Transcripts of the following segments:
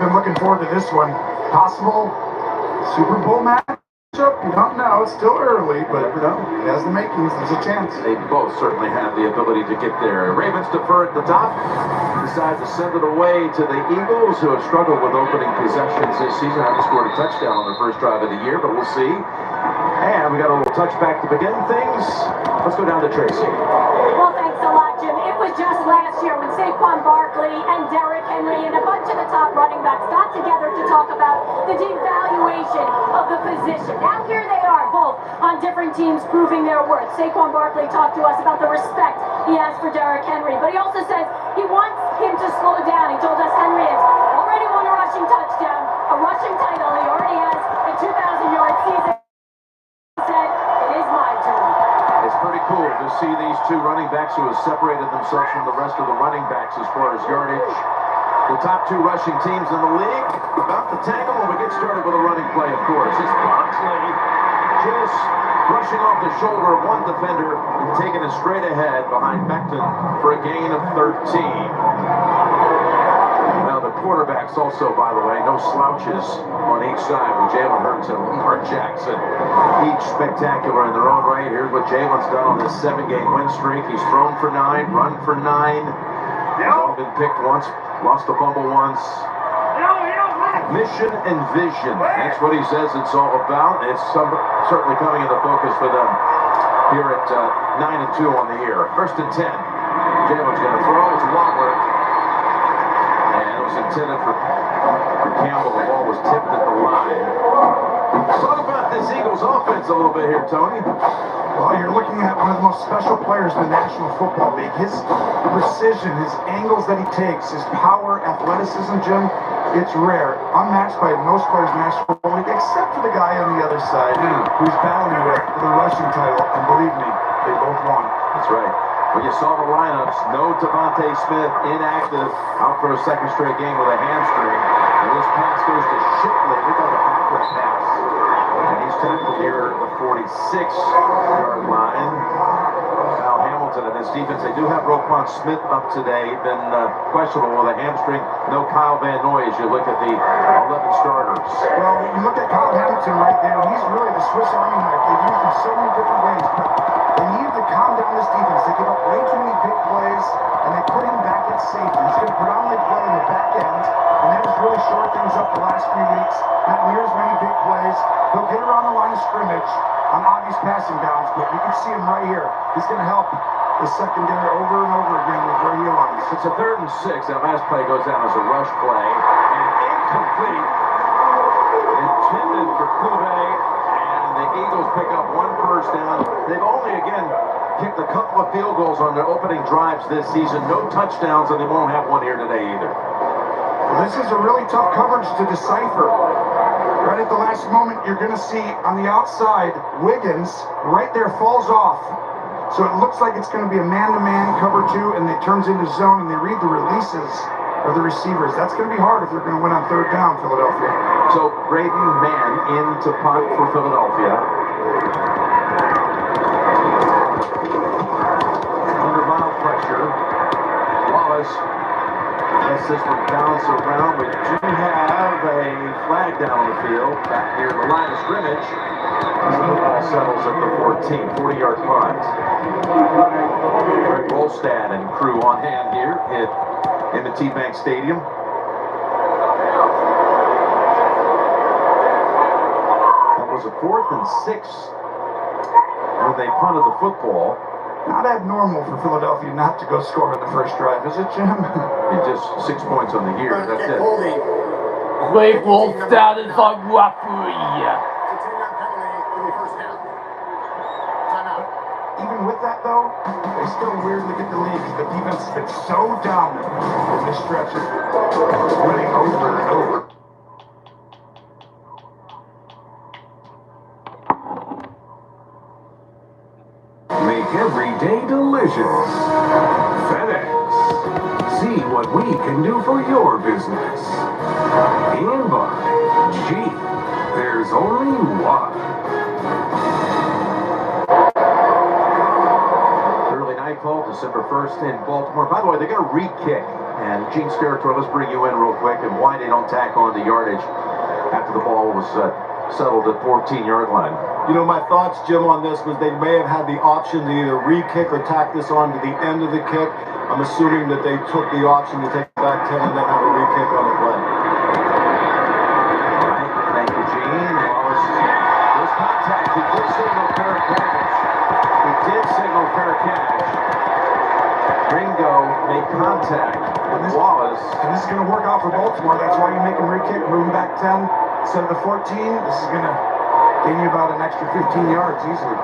been looking forward to this one. Possible Super Bowl matchup? You don't know. It's still early, but you know, it has the makings. There's a chance. They both certainly have the ability to get there. Ravens defer at the top. Decide to send it away to the Eagles, who have struggled with opening possessions this season. Haven't scored a touchdown on their first drive of the year, but we'll see. And we got a little touchback to begin things. Let's go down to Tracy. Well, thanks a lot, Jim. It was just last year when Saquon Barkley and Derrick Henry and a bunch of the top running backs got together to talk about the devaluation of the position. Now here they are, both on different teams proving their worth. Saquon Barkley talked to us about the respect he has for Derrick Henry, but he also says he wants him to slow down. He told us Henry has already won a rushing touchdown, a rushing title. He already has a 2,000-yard season. He said, it is my turn. It's pretty cool to see these two running backs who have separated themselves from the rest of the running backs as far as yardage. The top two rushing teams in the league about to tangle when we get started with a running play, of course. It's Barkley just brushing off the shoulder of one defender and taking it straight ahead behind Becton for a gain of 13. Now the quarterbacks also, by the way, no slouches on each side with Jalen Hurts and Lamar Jackson. Each spectacular in their own right. Here's what Jalen's done on this 7-game win streak. He's thrown for 9, run for 9. He's only been picked once, lost a fumble once. Mission and vision. That's what he says it's all about. It's certainly coming into focus for them here at 9-2 on the year. 1st and 10. Jalen's going to throw. It's Waddler. And it was intended for Campbell. The ball was tipped at the line. Talk about this Eagles offense a little bit here, Tony. Well, you're looking at one of the most special players in the National Football League. His precision, his angles that he takes, his power, athleticism, Jim, it's rare. Unmatched by most players in the National Football League, except for the guy on the other side who's battling with for the rushing title. And believe me, they both won. That's right. When you saw the lineups, no Devontae Smith inactive, out for a second straight game with a hamstring. And this pass goes to Shipley. Look at the backward pass. And he's tackled here at the 46-yard line. Kyle Hamilton and his defense, they do have Roquan Smith up today. Been questionable with a hamstring. No Kyle Van Noy as you look at the 11 starters. Well, you look at Kyle Hamilton right there. He's really the Swiss Army knife. They've used him so many different ways. But they needed to calm down this defense. They give up way too many big plays, and they put him back at safety. He's going to predominantly play in the back end, and that has really shored things up the last few weeks. Not near as many big plays. He'll get around the line of scrimmage on obvious passing downs, but you can see him right here. He's going to help the secondary over and over again with where he aligns. It's a 3rd and 6. That last play goes down as a rush play, and incomplete. Intended for Couvé. The Eagles pick up 1 first down. They've only, again, kicked a couple of field goals on their opening drives this season. No touchdowns, and they won't have one here today either. Well, this is a really tough coverage to decipher. Right at the last moment, you're going to see on the outside, Wiggins right there falls off. So it looks like it's going to be a man-to-man cover 2, and it turns into zone, and they read the releases of the receivers. That's going to be hard if they're going to win on 3rd down, Philadelphia. So Braden Mann into punt for Philadelphia. Under mild pressure, Wallace lets this one bounce around. We do have a flag down on the field back near the line of scrimmage. The ball settles at the 40-yard punt. Greg Rolstad and crew on hand here at M&T Bank Stadium. Was a 4th and 6 when they punted the football. Not abnormal for Philadelphia not to go score in the first drive, is it, Jim? Just 6 points on the year. That's it. Greg Wolfstad is a referee. Even with that, though, they still weirdly get the lead because the defense has been so dominant in this stretch of winning over and over. Make every day delicious. FedEx. See what we can do for your business. And by Jeep, there's only one. Early nightfall, December 1st in Baltimore. By the way, they're going to re-kick And Gene Steratore, let's bring you in real quick, and why they don't tack on the yardage after the ball was settled at 14-yard line. You know, my thoughts, Jim, on this was they may have had the option to either re-kick or tack this on to the end of the kick. I'm assuming that they took the option to take it back 10 and then have a re-kick on the play. All right, thank you, Gene. Wallace, this contact, he did signal fair catch. He did signal fair catch. Ringo made contact with Wallace. And this is going to work out for Baltimore. That's why you make them re-kick, moving back 10 instead of the 14. This is going to gain you about an extra 15 yards easily.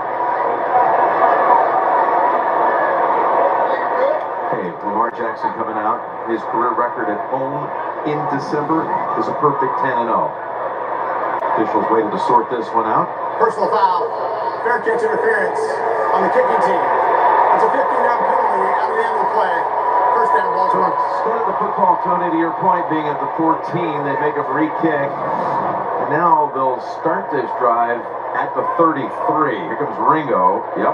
Hey, Lamar Jackson coming out. His career record at home in December is a perfect 10-0. Officials waited to sort this one out. Personal foul. Fair catch interference on the kicking team. It's a 15-down penalty out of the end of the play. First down, Baltimore. Instead of the football, Tony, to your point, being at the 14, they make a free kick. And now they'll start this drive at the 33. Here comes Ringo. Yep.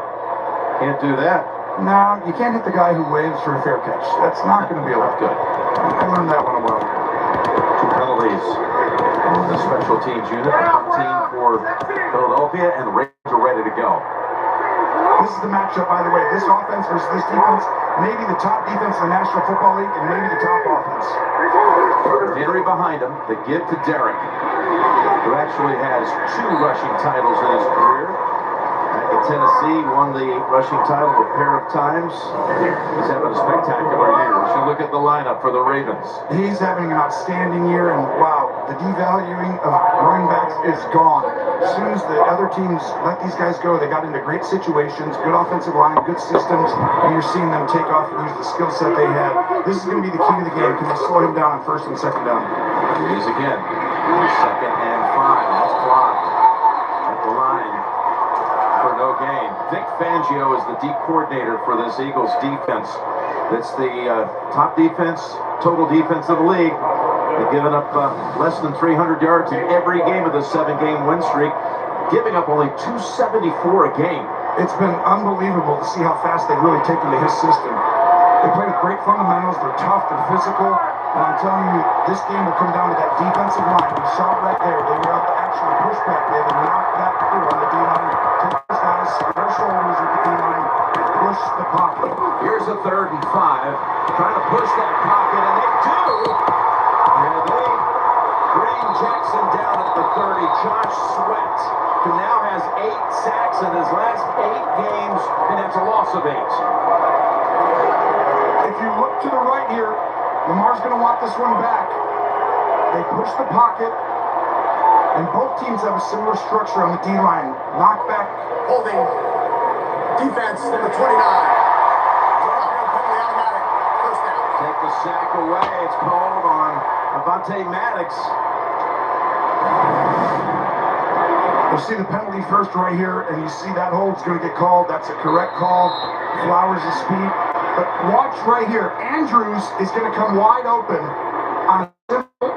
Can't do that. No, you can't hit the guy who waves for a fair catch. That's not going to be a lot good. I learned that one a while ago. 2 penalties on the special teams unit. The punt team for Philadelphia, and the Raiders are ready to go. This is the matchup, by the way. This offense versus this defense, maybe the top defense in the National Football League, and maybe the top offense. Henry behind him. The give to Derrick, who actually has 2 rushing titles in his career. At Tennessee, won the rushing title a pair of times. He's having a spectacular year. We should look at the lineup for the Ravens. He's having an outstanding year, and wow, the devaluing of running backs is gone. As soon as the other teams let these guys go, they got into great situations, good offensive line, good systems, and you're seeing them take off and use the skill set they have. This is going to be the key to the game. Can they slow him down on first and second down? Here he is again. 2nd and 5. That's blocked at the line for no gain. Vic Fangio is the deep coordinator for this Eagles defense. It's the top defense, total defense of the league. They've given up less than 300 yards in every game of the 7-game win streak, giving up only 274 a game. It's been unbelievable to see how fast they've really taken to his system. They play with great fundamentals. They're tough. They're physical. And I'm telling you, this game will come down to that defensive line. We saw it right there. They were able to actually push back. They had to knock that through on the D-line. Take those guys, their shoulders with the D-line, and push the pocket. Here's a 3rd and 5. Trying to push that pocket, and they do. And they bring Jackson down at the 30. Josh Sweat, who now has 8 sacks in his last 8 games, and that's a loss of 8. If you look to the right here, Lamar's going to want this one back. They push the pocket, and both teams have a similar structure on the D-line. Knock back. Holding. Defense, number 29. Penalty automatic. First down. Take the sack away. It's called on Avonte Maddox. You'll see the penalty first right here, and you see that hold's going to get called. That's a correct call. Flowers his speed. But watch right here. Andrews is going to come wide open on a simple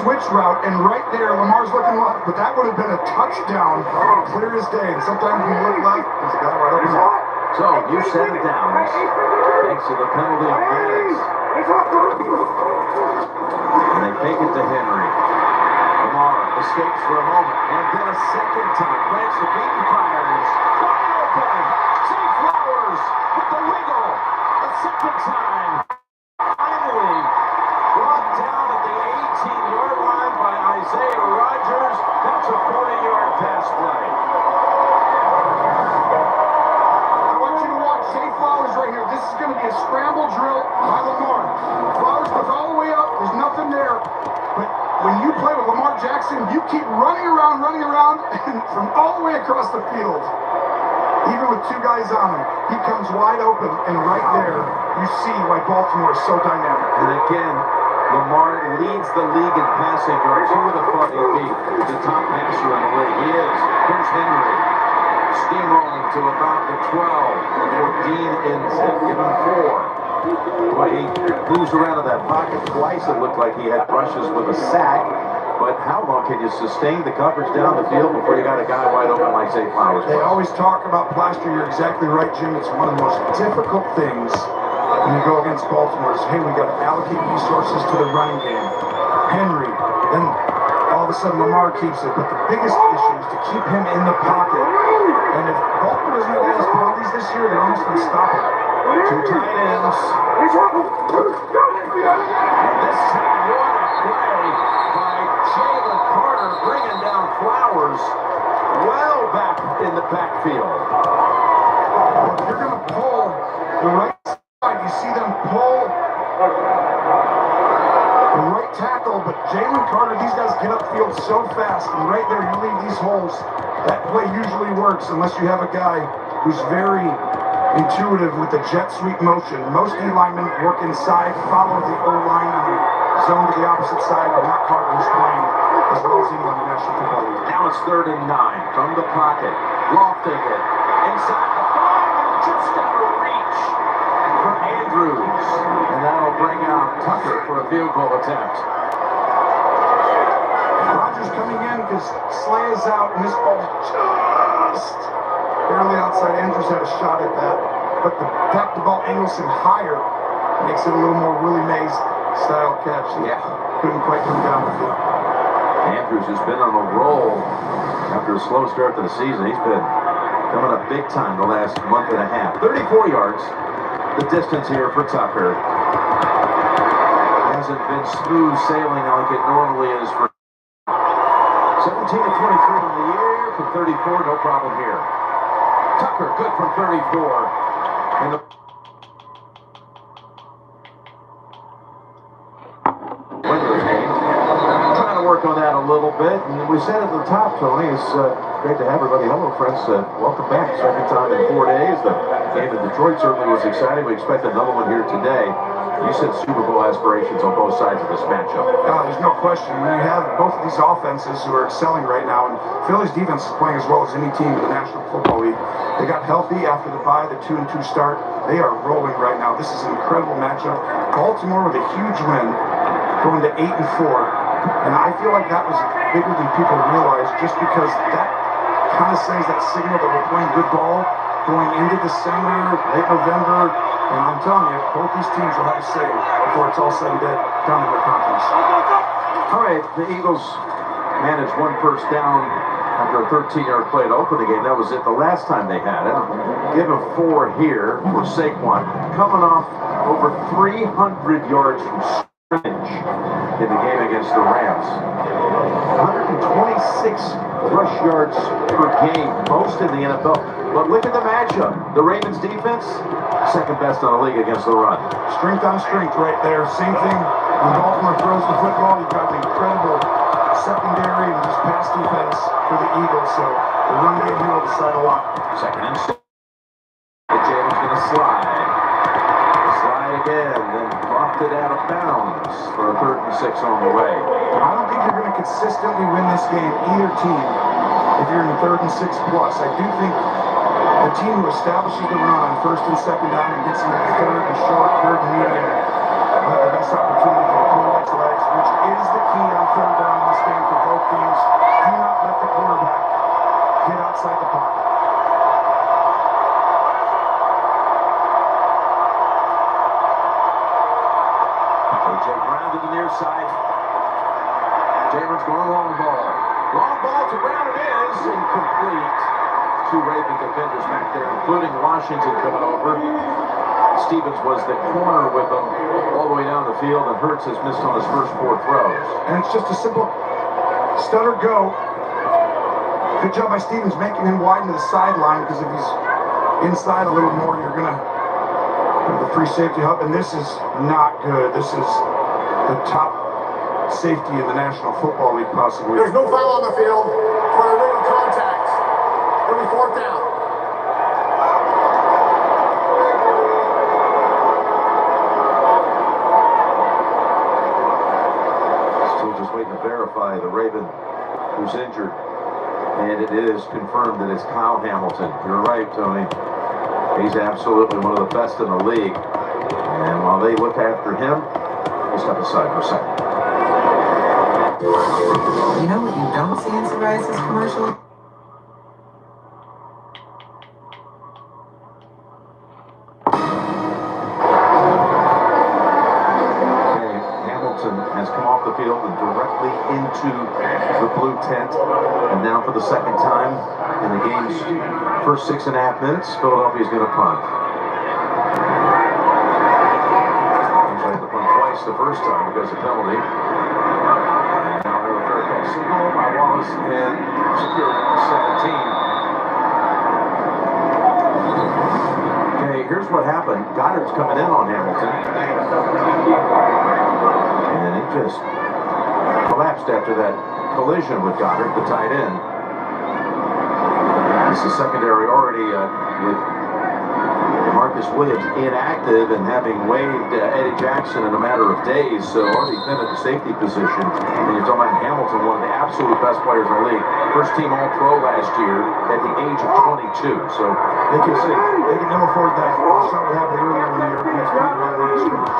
switch route, and right there, Lamar's looking left, but that would have been a touchdown, clear as day. And sometimes when you look left, there's a guy right open. So, you set it down. Thanks to the penalty of Maddox. And they fake it to Henry. Lamar escapes for a moment, and then a second time. Plants the feet and fires. Wide open. Zay Flowers with the wiggle. A second time. Finally brought down at the 18-yard line by Isaiah Rodgers. That's a 40-yard pass play. I want you to watch Zay Flowers right here. This is going to be a scramble drill by Lamar. Flowers goes all the way up. There's nothing there. But when you play with Lamar Jackson, you keep running around, and from all the way across the field. Even with 2 guys on him, he comes wide open, and right there, you see why Baltimore is so dynamic. And again, Lamar leads the league in passing yards. Who would have thought he'd be the top passer in the league? He is. Here's Henry, steamrolling to about the 12. For Dean instead, give him 4. Well, he moves around in that pocket twice. It looked like he had brushes with a sack. But how long can you sustain the coverage down the field before you got a guy wide open like Zay Flowers? They always talk about plaster. You're exactly right, Jim. It's one of the most difficult things when you go against Baltimore is, hey, we got to allocate resources to the running game. Henry, then all of a sudden Lamar keeps it. But the biggest issue is to keep him in the pocket. And if Baltimore doesn't have all these penalties this year, they're almost unstoppable. Two tight ends. And this time, what a play by Jalen Carter, bringing down Flowers well back in the backfield. If you're going to pull the right side, you see them pull the right tackle, but Jalen Carter, these guys get upfield so fast, and right there you leave these holes. That play usually works unless you have a guy who's very intuitive with the jet sweep motion. Most D linemen work inside, follow the O-line on the zone to the opposite side, but not Carter, who's playing as well as anyone in the National Football League. Now it's 3rd and 9 from the pocket. Lofting it inside the 5, just out of reach for Andrews. And that'll bring out Tucker for a field goal attempt. Rodgers coming in because Slay is out, and this ball just barely outside. Andrews had a shot at that, but the fact the ball angles him higher makes it a little more Willie Mays style catch. Yeah. Couldn't quite come down with it. Andrews has been on a roll after a slow start to the season. He's been coming up big time the last month and a half. 34 yards, the distance here for Tucker. Hasn't been smooth sailing like it normally is for 17 to 23 on the year from 34, no problem here. Tucker, good from 34. And the Lueders game. Trying to work on that a little bit. And we said at the top, Tony, it's great to have everybody. Hello, friends. Welcome back. Second time in 4 days. The game in Detroit certainly was exciting. We expect another one here today. You said Super Bowl aspirations on both sides of this matchup. There's no question. When you have both of these offenses who are excelling right now, and Philly's defense is playing as well as any team in the National Football League. They got healthy after the bye, the 2-2 start. They are rolling right now. This is an incredible matchup. Baltimore with a huge win, going to 8-4. And I feel like that was bigger than people realize, just because that kind of sends that signal that we're playing good ball going into December, late November. And I'm telling you, both these teams will have a say before it's all said and done in their conference. All right, the Eagles managed 1 first down after a 13-yard play to open the game. That was it the last time they had it. Give him 4 here for Saquon, coming off over 300 yards from scrimmage in the game against the Rams. 126 rush yards per game, most in the NFL. But look at the matchup. The Ravens defense, second best in the league against the run. Strength on strength right there. Same thing when Baltimore throws the football. You've got the incredible secondary and just pass defense for the Eagles. So the run game here will decide a lot. 2nd and 6. Jalen's going to slide. Slide again, then lofted out of bounds for a 3rd and 6 on the way. I don't think you're going to consistently win this game, either team, if you're in 3rd and 6 plus. I do think the team who establishes the run on 1st and 2nd down and gets into 3rd and short, 3rd and medium will have the best opportunity to pull its legs, which is the key on 3rd down in this game for both teams. Do not let the quarterback get outside the pocket. A.J. Brown to the near side. Jalen's going long ball. Long ball to Brown it is. Incomplete. 2 Raven defenders back there, including Washington coming over. Stevens was the corner with them all the way down the field, and Hurts has missed on his first 4 throws. And it's just a simple stutter go. Good job by Stevens making him widen to the sideline, because if he's inside a little more, you're going to have the free safety hub, and this is not good. This is the top safety in the National Football League, possibly. There's no foul on the field for illegal contact. It'll be 4th down. Still just waiting to verify the Raven who's injured. And it is confirmed that it's Kyle Hamilton. You're right, Tony. He's absolutely one of the best in the league. And while they look after him, we'll step aside for a second. You know what you don't see in psoriasis commercials? and directly into the blue tent. And now for the second time in the game's first 6.5 minutes, Philadelphia's going to punt. They had to punt twice the first time because of penalty. And now we have a fair catch signal by Wallace and Shapiro at the 17. Okay, here's what happened. Goddard's coming in on Hamilton. And he just collapsed after that collision with Goddard, the tight end. This is secondary already with Marcus Williams inactive and having waived Eddie Jackson in a matter of days, so already been at the safety position. And you're talking about Hamilton, one of the absolute best players in the league. First team All-Pro last year at the age of 22. So they can see they can never afford that. We saw what happened earlier in the year. He's put it on the scrimmage.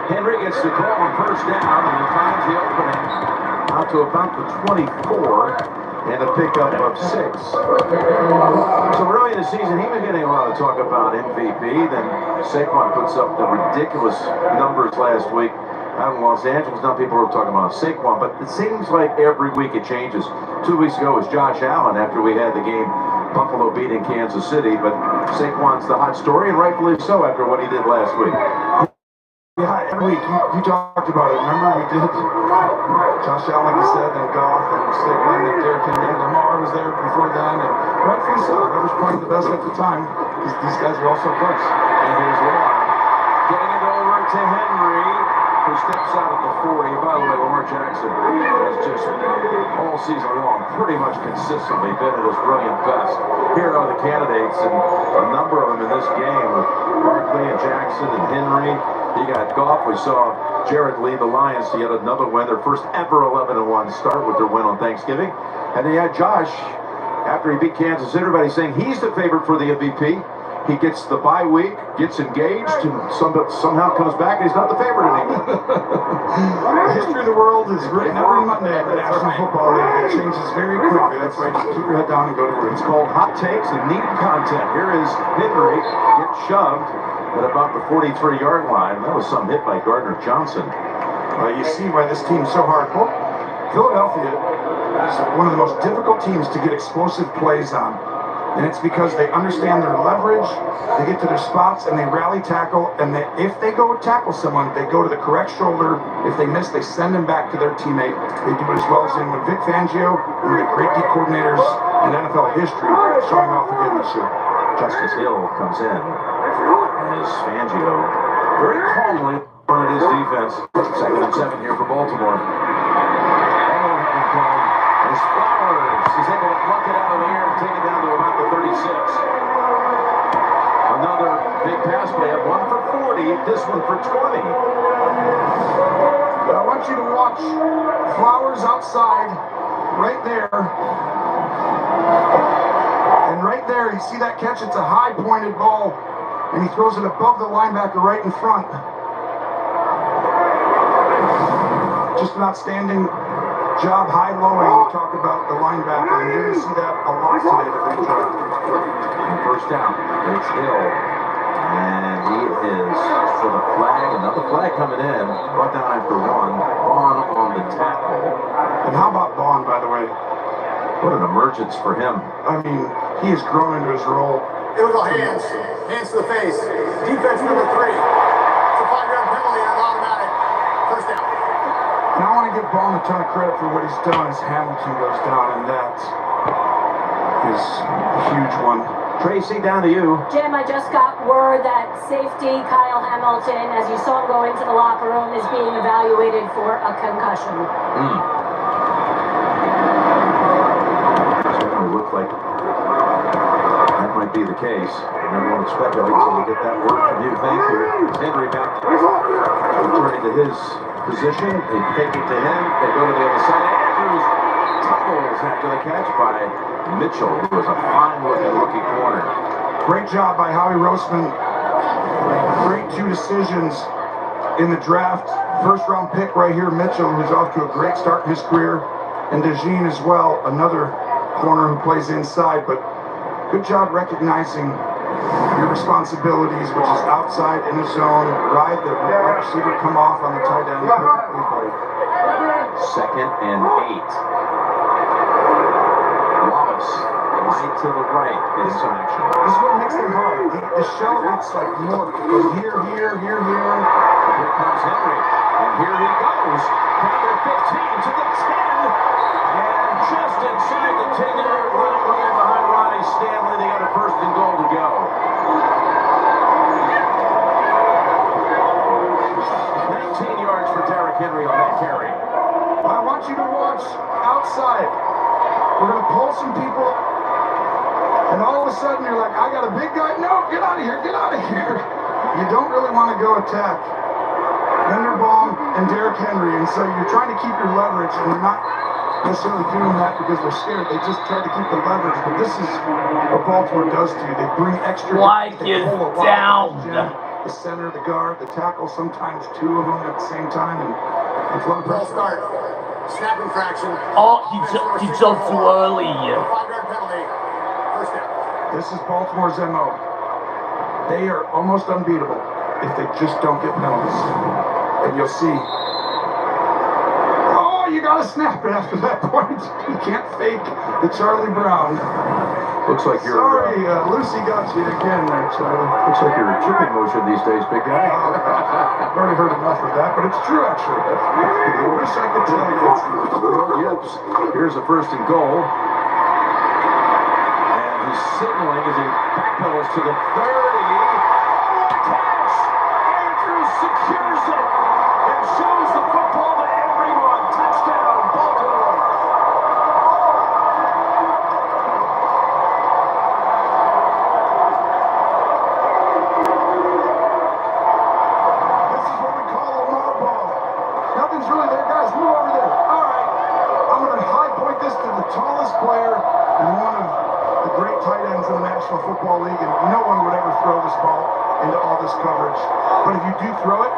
Henry gets the call on first down and he finds the opening out to about the 24. And a pickup of 6. So early in the season, he was getting a lot of talk about MVP. Then Saquon puts up the ridiculous numbers last week out in Los Angeles. Now people are talking about Saquon, but it seems like every week it changes. 2 weeks ago was Josh Allen after we had the game Buffalo beating Kansas City, but Saquon's the hot story, and rightfully so after what he did last week. Yeah, every week you talked about it. Remember we did Josh Allen, like you said, and Goff, and Saquon, and Derrick Henry, and Lamar was there before then, and rightfully so. That was probably the best at the time because these guys were all so close. And here's Lamar getting it over to Henry, who steps out at the 40. By the way, Lamar Jackson has just all season long pretty much consistently been at his brilliant best. Here are the candidates, and a number of them in this game with Barkley and Jackson and Henry. You got Goff. We saw Jared lead the Lions to yet another win, their first ever 11-1 start with their win on Thanksgiving. And then you had Josh, after he beat Kansas City, everybody saying he's the favorite for the MVP. He gets the bye week, gets engaged, and somehow comes back, and he's not the favorite anymore. The history of the world is written every Monday in the National Football League. It changes very quickly. That's why just keep your head down and go to work. It's called hot takes and neat content. Here is Henry get shoved at about the 43-yard line. That was some hit by Gardner Johnson. You see why this team's so hard. Well, Philadelphia is one of the most difficult teams to get explosive plays on. And it's because they understand their leverage, they get to their spots, and they rally tackle, and if they go tackle someone, they go to the correct shoulder. If they miss, they send them back to their teammate. They do it as well as in with Vic Fangio, one of the great D coordinators in NFL history, showing off again this year. Justice Hill comes in as Fangio very calmly on his defense. 2nd and 7 here for Baltimore. As Flowers is able to pluck it out of the air and take it down to about the 36. Another big pass play of 1 for 40, this one for 20. But I want you to watch Flowers outside, right there. And right there, you see that catch? It's a high pointed ball, and he throws it above the linebacker right in front. Just an outstanding job high-lowing. You talk about the linebacker, and you're going to see that a lot today. And first down, it's Hill. And he is for the flag. Another flag coming in. Brought down after 1. Vaughn on the tackle. And how about Vaughn, by the way? What an emergence for him. I mean, he has grown into his role. Illegal hands. Hands to the face. Defense number 3. It's a 5-yard penalty and an automatic. First down. And I want to give Vaughn a ton of credit for what he's done as Hamilton goes down, and that is a huge one. Tracy, down to you. Jim, I just got word that safety Kyle Hamilton, as you saw him go into the locker room, is being evaluated for a concussion. Certainly looks like that might be the case. I never want to speculate until we get that word from you. Thank you. Henry back returning to his position. They take it to him. They go to the other side. Andrews tumbles after the catch by Mitchell, who was a fine-looking rookie corner. Great job by Howie Roseman. Great 2 decisions in the draft. First-round pick right here, Mitchell, who's off to a great start in his career. And DeJean as well, another corner who plays inside. But good job recognizing your responsibilities, which is outside in the zone, ride the wide receiver, come off on the tight end. Second and 8. Wallace, wide to the right, in some action. This is what makes them hard. The show gets like more. It goes here. And here comes Henry. And here he goes. Down to the 15, to the 10. And just inside the 10-yard line, behind Ronnie Stanley. They got a first and goal to go. 19 yards for Derrick Henry on that carry. I want you to watch outside. We're going to pull some people. And all of a sudden you're like, I got a big guy. No, get out of here. Get out of here. You don't really want to go attack Linderbaum and Derrick Henry. And so you're trying to keep your leverage. And they're not necessarily doing that because they're scared. They just try to keep the leverage. But this is what Baltimore does to you. They bring extra. Like it down. The center, the guard, the tackle, sometimes two of them at the same time. And it's a lot of Ball pressure. start. Snap infraction. Oh, he jumped too early. 5-yard penalty. First down. This is Baltimore's MO. They are almost unbeatable if they just don't get penalties. And you'll see. Oh, you got to snap it after that point. You can't fake the Charlie Brown. Looks like you're... Sorry, Lucy got you again there, Charlie. Looks like you're tripping motion these days, big guy. I've already heard enough of that, but it's true, actually. I wish I could tell you it's true. Yips. Here's a first and goal. And he's signaling as he backpedals to the 30. Oh, catch! Andrews secures it and shows the football to everyone. Touchdown, Baltimore. This is what we call a low ball. Nothing's really there, guys. Move over there. All right. I'm going to high point this to the tallest player and one of the great tight ends in the National Football League, and no one would ever throw this ball into all this coverage. But if you do throw it,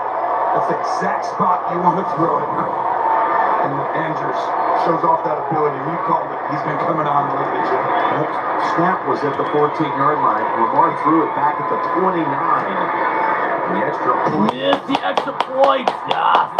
that's the exact spot you want to throw it. And Andrews shows off that ability. You called it. He's been coming on lately, Jim. That snap was at the 14-yard line. Lamar threw it back at the 29. And the extra point. Yes, the extra point. Yeah.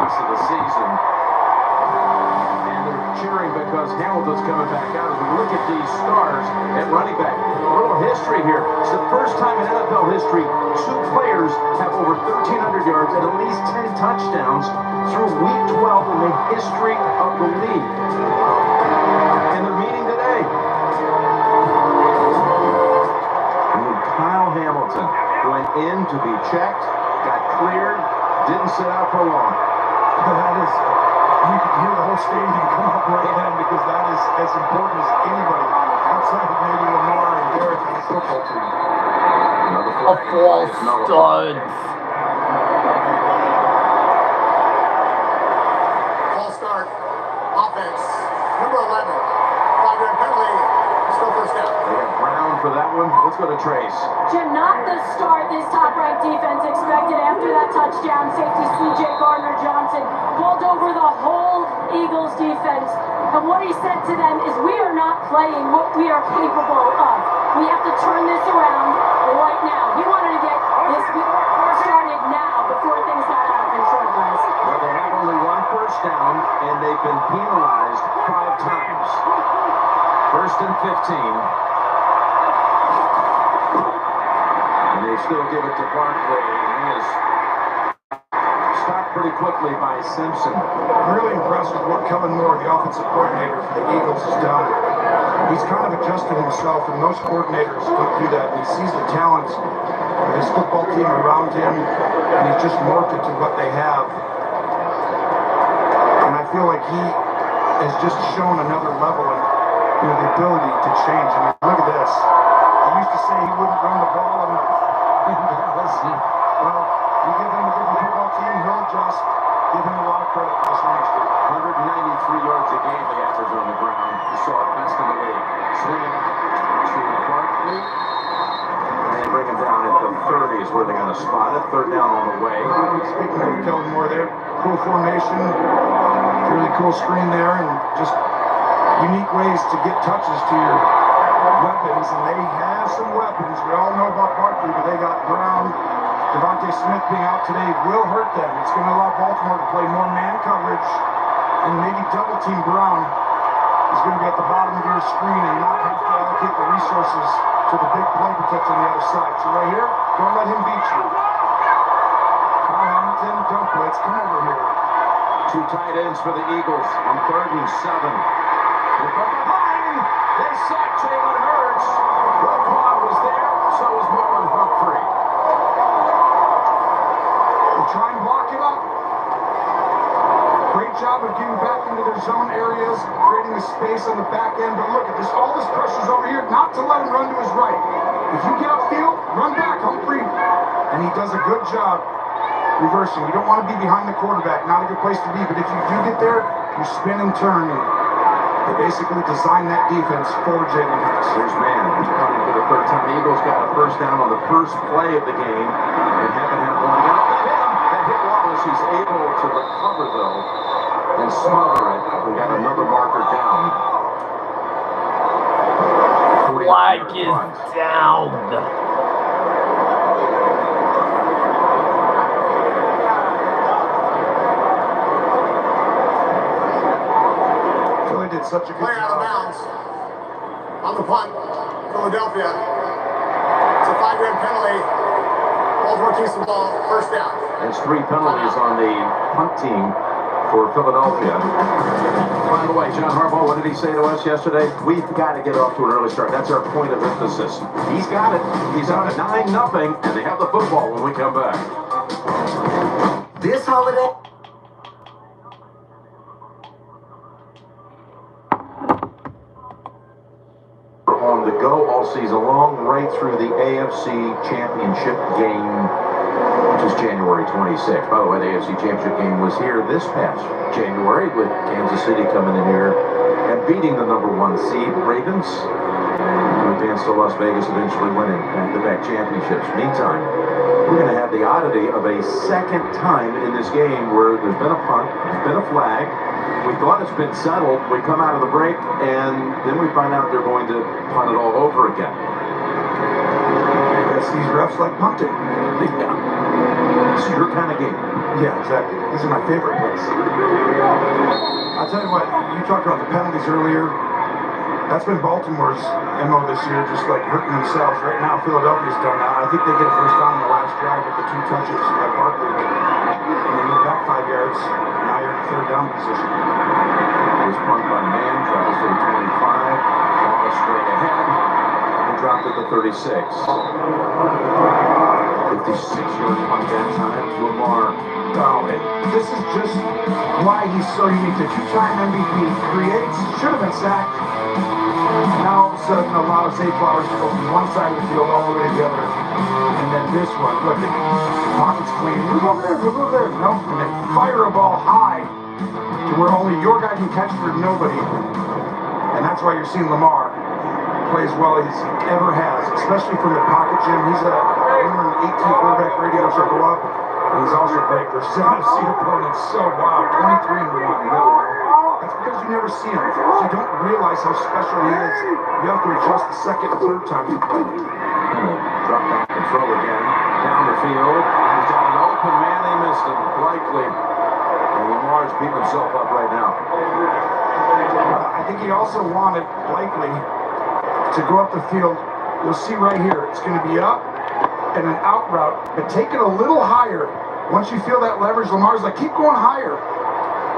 Of the season, and they're cheering because Hamilton's coming back out. As we look at these stars at running back, a little history here. It's the first time in NFL history 2 players have over 1,300 yards and at least 10 touchdowns through Week 12 in the history of the league. And they're meeting today. And Kyle Hamilton went in to be checked, got cleared, didn't sit out for long. That is, you could hear the whole stadium come up right then because that is as important as anybody outside of maybe Lamar and Derrick on the football team. A false start. Ball start. Offense. Number 11. 5-yard penalty. Still first down. They have Brown for that one. Let's go to Trace. Jim, not the start this top-ranked defense expected after that touchdown. Safety C.J. Gardner-Johnson pulled over the whole Eagles defense. And what he said to them is, we are not playing what we are capable of. We have to turn this around right now. He wanted to get this started now before things got out of control, guys. Well, they have only 1 first down, and they've been penalized 5 times. First and 15. And they still give it to Barkley. He is stopped pretty quickly by Simpson. I'm really impressed with what Kellen Moore, the offensive coordinator for the Eagles, has done. He's kind of adjusted himself, and most coordinators don't do that. And he sees the talent of his football team around him, and he's just morphed it to what they have. And I feel like he has just shown another level in the ability to change. I mean, look at this. He used to say he wouldn't run the ball enough. Well, you give him a different football team, he'll adjust. Give him a lot of credit for this ministry. 193 yards a game they average on the ground. You saw it best in the league. Swinging to Barkley. And bring him down at the 30s where they're going to spot it. Third down on the way. Speaking of Kellen Moore there, cool formation, really cool screen there, and just unique ways to get touches to your weapons, and they have some weapons. We all know about Barkley, but they got Brown. Devontae Smith being out today will hurt them. It's going to allow Baltimore to play more man coverage and maybe double team Brown. He's going to be at the bottom of your screen and not have to allocate the resources to the big play protector on the other side. So right here, don't let him beat you. Kyle Hamilton, don't blitz. Come over here. Two tight ends for the Eagles on 3rd and 7. And from behind, they sack Jalen Hurts. Roquan was there, so was Marlon Humphrey. They try and block it up. Great job of getting back into their zone areas, creating the space on the back end. But look at this, all this pressure's over here, not to let him run to his right. If you get upfield, run back, Humphrey. And he does a good job reversing. You don't want to be behind the quarterback, not a good place to be. But if you do get there, you spin and turn. And they basically designed that defense for Jalen Hurts. Here's man, who's coming for the 3rd time. The Eagles got a first down on the first play of the game and haven't had one. That hit Wallace. He's able to recover, though, and smother it. We got another marker down. Flag is down. Philly did such a good Play out of job. bounds. On the punt, Philadelphia. It's a 5-yard penalty. Baltimore keeps the ball. First down. There's 3 penalties on the punt team for Philadelphia. By the way, John Harbaugh, what did he say to us yesterday? We've got to get off to an early start. That's our point of emphasis. He's got it. He's on 9-0, and they have the football when we come back. This holiday. On the go all season long, right through the AFC Championship game, which is January 26th. By the way, the AFC Championship game was here this past January with Kansas City coming in here and beating the number 1 seed Ravens to advance to Las Vegas, eventually winning back-to-back championships. Meantime, we're going to have the oddity of a second time in this game where there's been a punt, there's been a flag. We thought it's been settled. We come out of the break, and then we find out they're going to punt it all over again. Yes, these refs like punting. Yeah. It's your kind of game. Yeah, exactly. These are my favorite plays. I'll tell you what, you talked about the penalties earlier. That's been Baltimore's MO this year, just like hurting themselves. Right now, Philadelphia's done that. I think they get a first down in the last drive with the 2 touches by Barkley. And they move back 5 yards. Now you're in 3rd down position. It was punt by man, travels to the 25, ball straight ahead, and dropped at the 36. 56-yard punt that time. Lamar. Oh, this is just why he's so unique. The 2-time MVP creates, should have been sacked. Now all of a sudden allows Zay Flowers to go from one side of the field all the way to the other. And then this one, look at pockets clean. Move over there, move over there. No, and then fire a ball high to where only your guy can catch for nobody. And that's why you're seeing Lamar play as well as he ever has, especially from the pocket, Jim. He's a 118 quarterback radio show go up. And he's also great for 7-seat opponents. So, wow, 23-1. That's because you never see him. So you don't realize how special he is. You have to adjust the 2nd and 3rd time you play. Drop back and throw again. Down the field. He's got an open man. They missed him. Likely. And Lamar's beating himself up right now. I think he also wanted, likely, to go up the field. You'll see right here. It's going to be up and an out route, but take it a little higher. Once you feel that leverage, Lamar's like, keep going higher.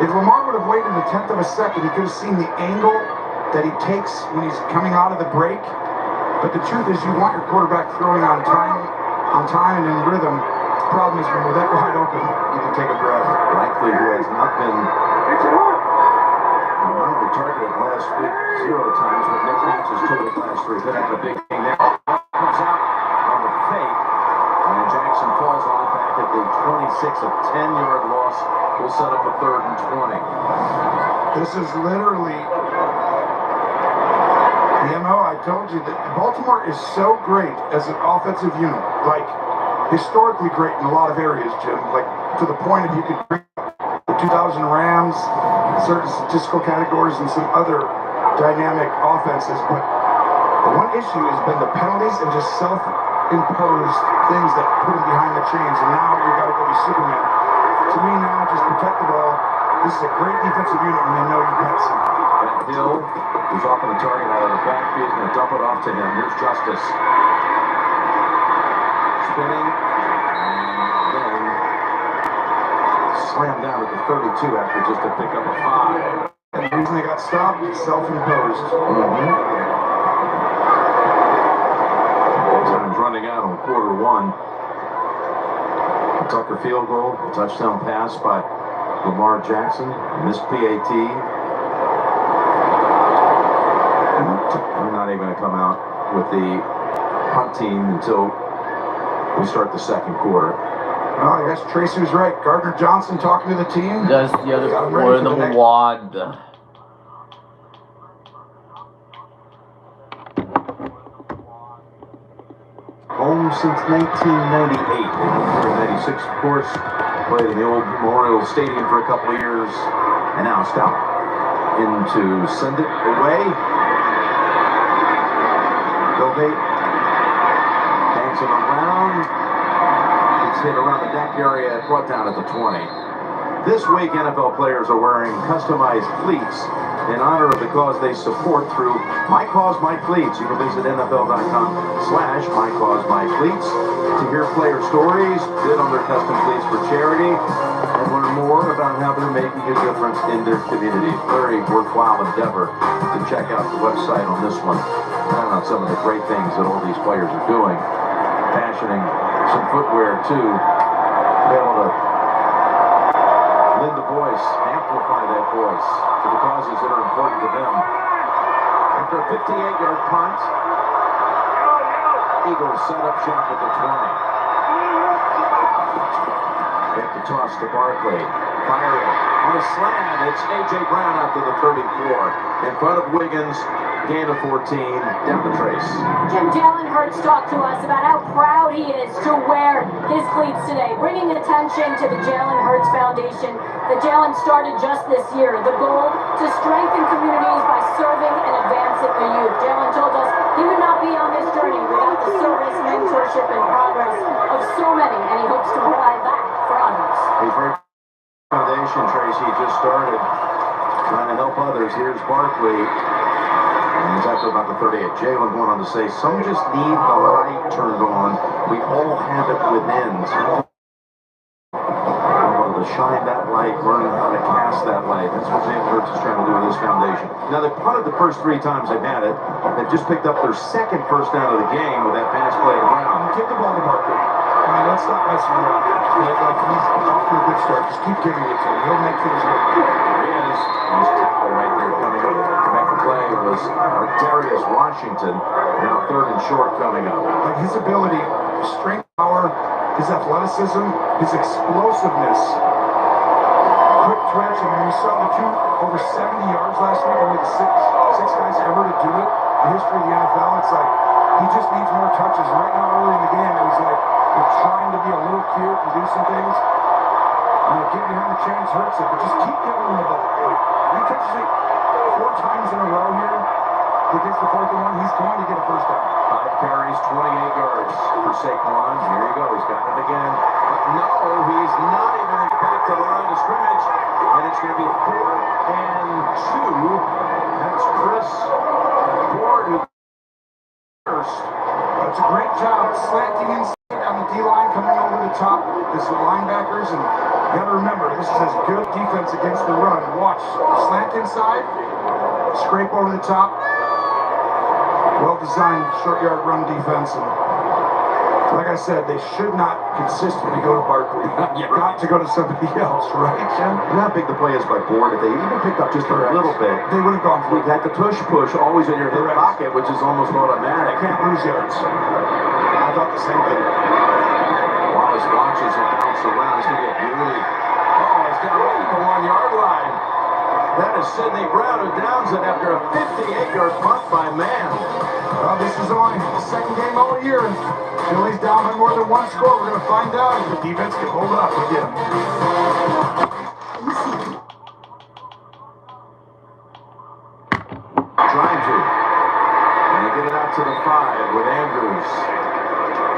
If Lamar would have waited 1/10 of a second, he could have seen the angle that he takes when he's coming out of the break. But the truth is, you want your quarterback throwing on time and in rhythm. The problem is when you're that wide open, you can take a breath. Likely, who has not been targeted last week 0 times, with no catches to the last 3. Then had a big game there. Comes out on the fake, and Jackson falls on it back at the 26, a 10-yard loss. We'll set up a 3rd and 20. This is literally I told you that Baltimore is so great as an offensive unit, like historically great in a lot of areas, Jim, like to the point of you could bring the 2000 Rams, certain statistical categories, and some other dynamic offenses, but the one issue has been the penalties and just self-imposed things that put them behind the chains, and now you got to go to Superman. To me now, just protect the ball. This is a great defensive unit when they know you can't see. That Hill, who's off on the target out of the backfield, is going to dump it off to him. Here's Justice. Spinning, and then slammed down at the 32 after just to pick up a 5. And the reason they got stopped is self-imposed. Time's running out on quarter one. Tucker field goal, a touchdown pass by Lamar Jackson, missed PAT. We're not even going to come out with the punt team until we start the second quarter. Well, I guess Tracy was right. Gardner Johnson talking to the team. That's the other for the wad. Home since 1998. 96, of course. Played in the old Memorial Stadium for a couple of years. And now Stout in to send it away. Gilbert dancing around. It's hit around the neck area, brought down at the 20. This week, NFL players are wearing customized cleats in honor of the cause they support through My Cause, My Cleats. You can visit NFL.com/MyCauseMyCleats to hear player stories, bid on their custom cleats for charity, and learn more about how they're making a difference in their community. Very worthwhile endeavor to check out the website on this one. Find out some of the great things that all these players are doing. Fashioning some footwear too, to be able to lend the voice, amplify that voice to the causes that are important to them. After a 58-yard punt, Eagles set up shop at the 20. Back to toss to Barkley. Fire it on a slant. It's A.J. Brown out to the 34. In front of Wiggins. Gain of 14, down the trace. Jim, Jalen Hurts talked to us about how proud he is to wear his cleats today, bringing attention to the Jalen Hurts Foundation that Jalen started just this year. The goal, to strengthen communities by serving and advancing the youth. Jalen told us he would not be on this journey without the service, mentorship, and progress of so many, and he hopes to provide that for others. A great foundation, Tracy, just started trying to help others. Here's Barkley. And he's after about the 38. Jalen going on to say, some just need the light turned on. We all have it within. So to shine that light, learning how to cast that light. That's what Jalen Hurts is trying to do with this foundation. Now, they punted the first 3 times they've had it. They've just picked up their second first down of the game with that pass play to Brown. Give the ball to Barkley. I mean, let's not mess around. Like he's off to a good start. Just keep giving it to him. He'll make things work. There he is. Nice tackle right there coming up. To make the play was Darius Washington. Now 3rd and short coming up. Like his ability, his strength, power, his athleticism, his explosiveness, quick twitch. I mean, we saw the 2 over 70 yards last week. Only the six guys ever to do it. The history of the NFL. It's like he just needs more touches. Right now, early in the game, it was like they're trying to be a little cute and do some things. You know, getting behind the chains hurts it, but just keep giving him the ball. Like, if he touches it 4 times in a row here, if he gets the 4th one, he's going to get a first down. 5 carries, 28 yards for Saquon. Here you go. He's got it again. But no, he's not even back to the line of scrimmage. And it's going to be 4th and 2. That's Chris Ford who first. It's a great job slanting inside on the D-line, coming over the top. This is linebackers, and you got to remember, this is as good defense against the run. Watch, slant inside, scrape over the top. Well-designed short yard run defense, and like I said, they should not consistently go to Barkley. You've got to go to somebody else, right, Jim? And how big the play is by Ford. If they even picked up just a little bit, they would have gone for it. We've had the push always in your hip pocket, which is almost automatic. Can't lose yards. I thought the same thing. Wallace watches it bounce around. It's going to be a beauty. Oh, it's down right at the 1-yard line. That is Sidney Brown, who downs it after a 58-yard punt by Mann. Well, this is only the second game all year. Philly's down by more than one score. We're going to find out if the defense can hold up again. Trying to. And they get it out to the 5 with Andrews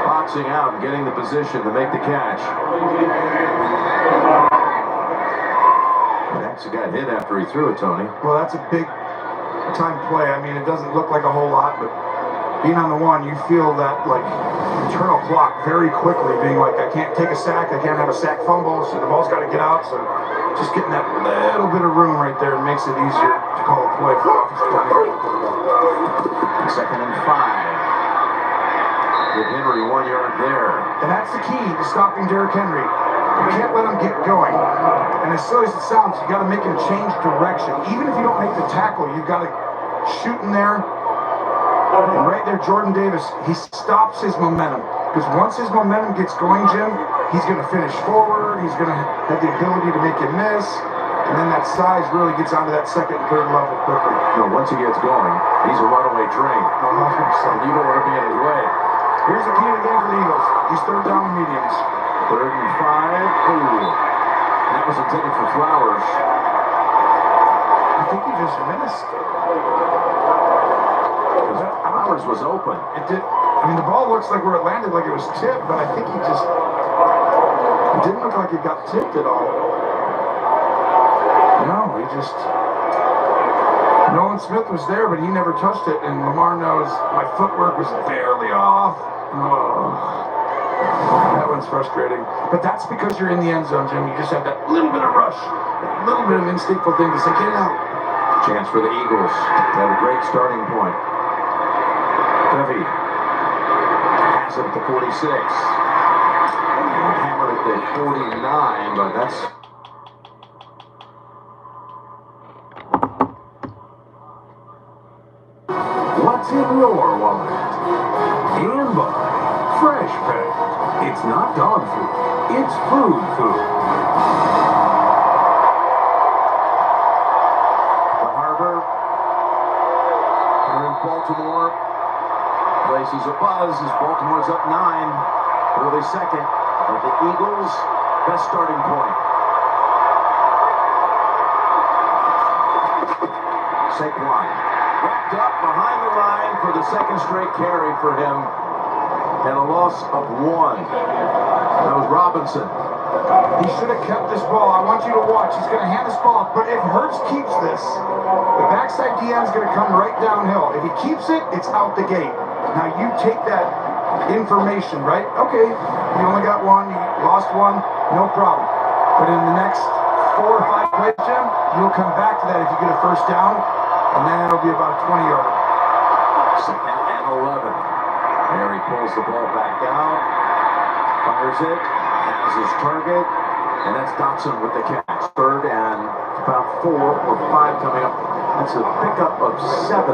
boxing out and getting the position to make the catch. He got hit after he threw it, Tony. Well, that's a big time play. I mean, it doesn't look like a whole lot, but being on the one, you feel that, like, internal clock very quickly being like, I can't take a sack, I can't have a sack fumble, so the ball's got to get out. So just getting that little bit of room right there makes it easier to call a play for offensive play. 2nd and 5. With Henry 1 yard there. And that's the key to stopping Derrick Henry. You can't let him get going. And as silly as it sounds, you got to make him change direction. Even if you don't make the tackle, you've got to shoot in there. And right there, Jordan Davis, he stops his momentum. Because once his momentum gets going, Jim, he's going to finish forward. He's going to have the ability to make you miss. And then that size really gets onto that 2nd and 3rd level quickly. You know, once he gets going, he's a runaway train. 100%. And you don't want to be in his way. Here's the key to the game for the Eagles. He's 3rd down and mediums. 3rd and 5. Ooh. That was intended for Flowers. I think he just missed. Flowers was open. It did. I mean, the ball looks like where it landed, like it was tipped, but I think he just. It didn't look like it got tipped at all. No, he just. Nolan Smith was there, but he never touched it, and Lamar knows my footwork was barely off. Oh. That one's frustrating. But that's because you're in the end zone, Jim. You just have that little bit of rush, that little bit of instinctful thing to say, get it out. Chance for the Eagles. They have a great starting point. Duffy has it at the 46. Hammered at the 49, but that's... What's in your wallet? And by Fresh Pet. It's not dog food, it's food food. The Harbor. We're in Baltimore. Places a buzz as Baltimore's up 9. Early 2nd. But the Eagles, best starting point. Saquon wrapped up behind the line for the 2nd straight carry for him. And a loss of 1. That was Robinson. He should have kept this ball. I want you to watch. He's going to hand this ball off. But if Hurts keeps this, the backside DN is going to come right downhill. If he keeps it, it's out the gate. Now you take that information, right? Okay, you only got 1. You lost 1. No problem. But in the next 4 or 5 plays, Jim, you'll come back to that if you get a 1st down. And then it'll be about a 20-yarder. 2nd and 11. There he pulls the ball back out, fires it, has his target, and that's Dotson with the catch. 3rd and about 4 or 5 coming up. That's a pickup of 7.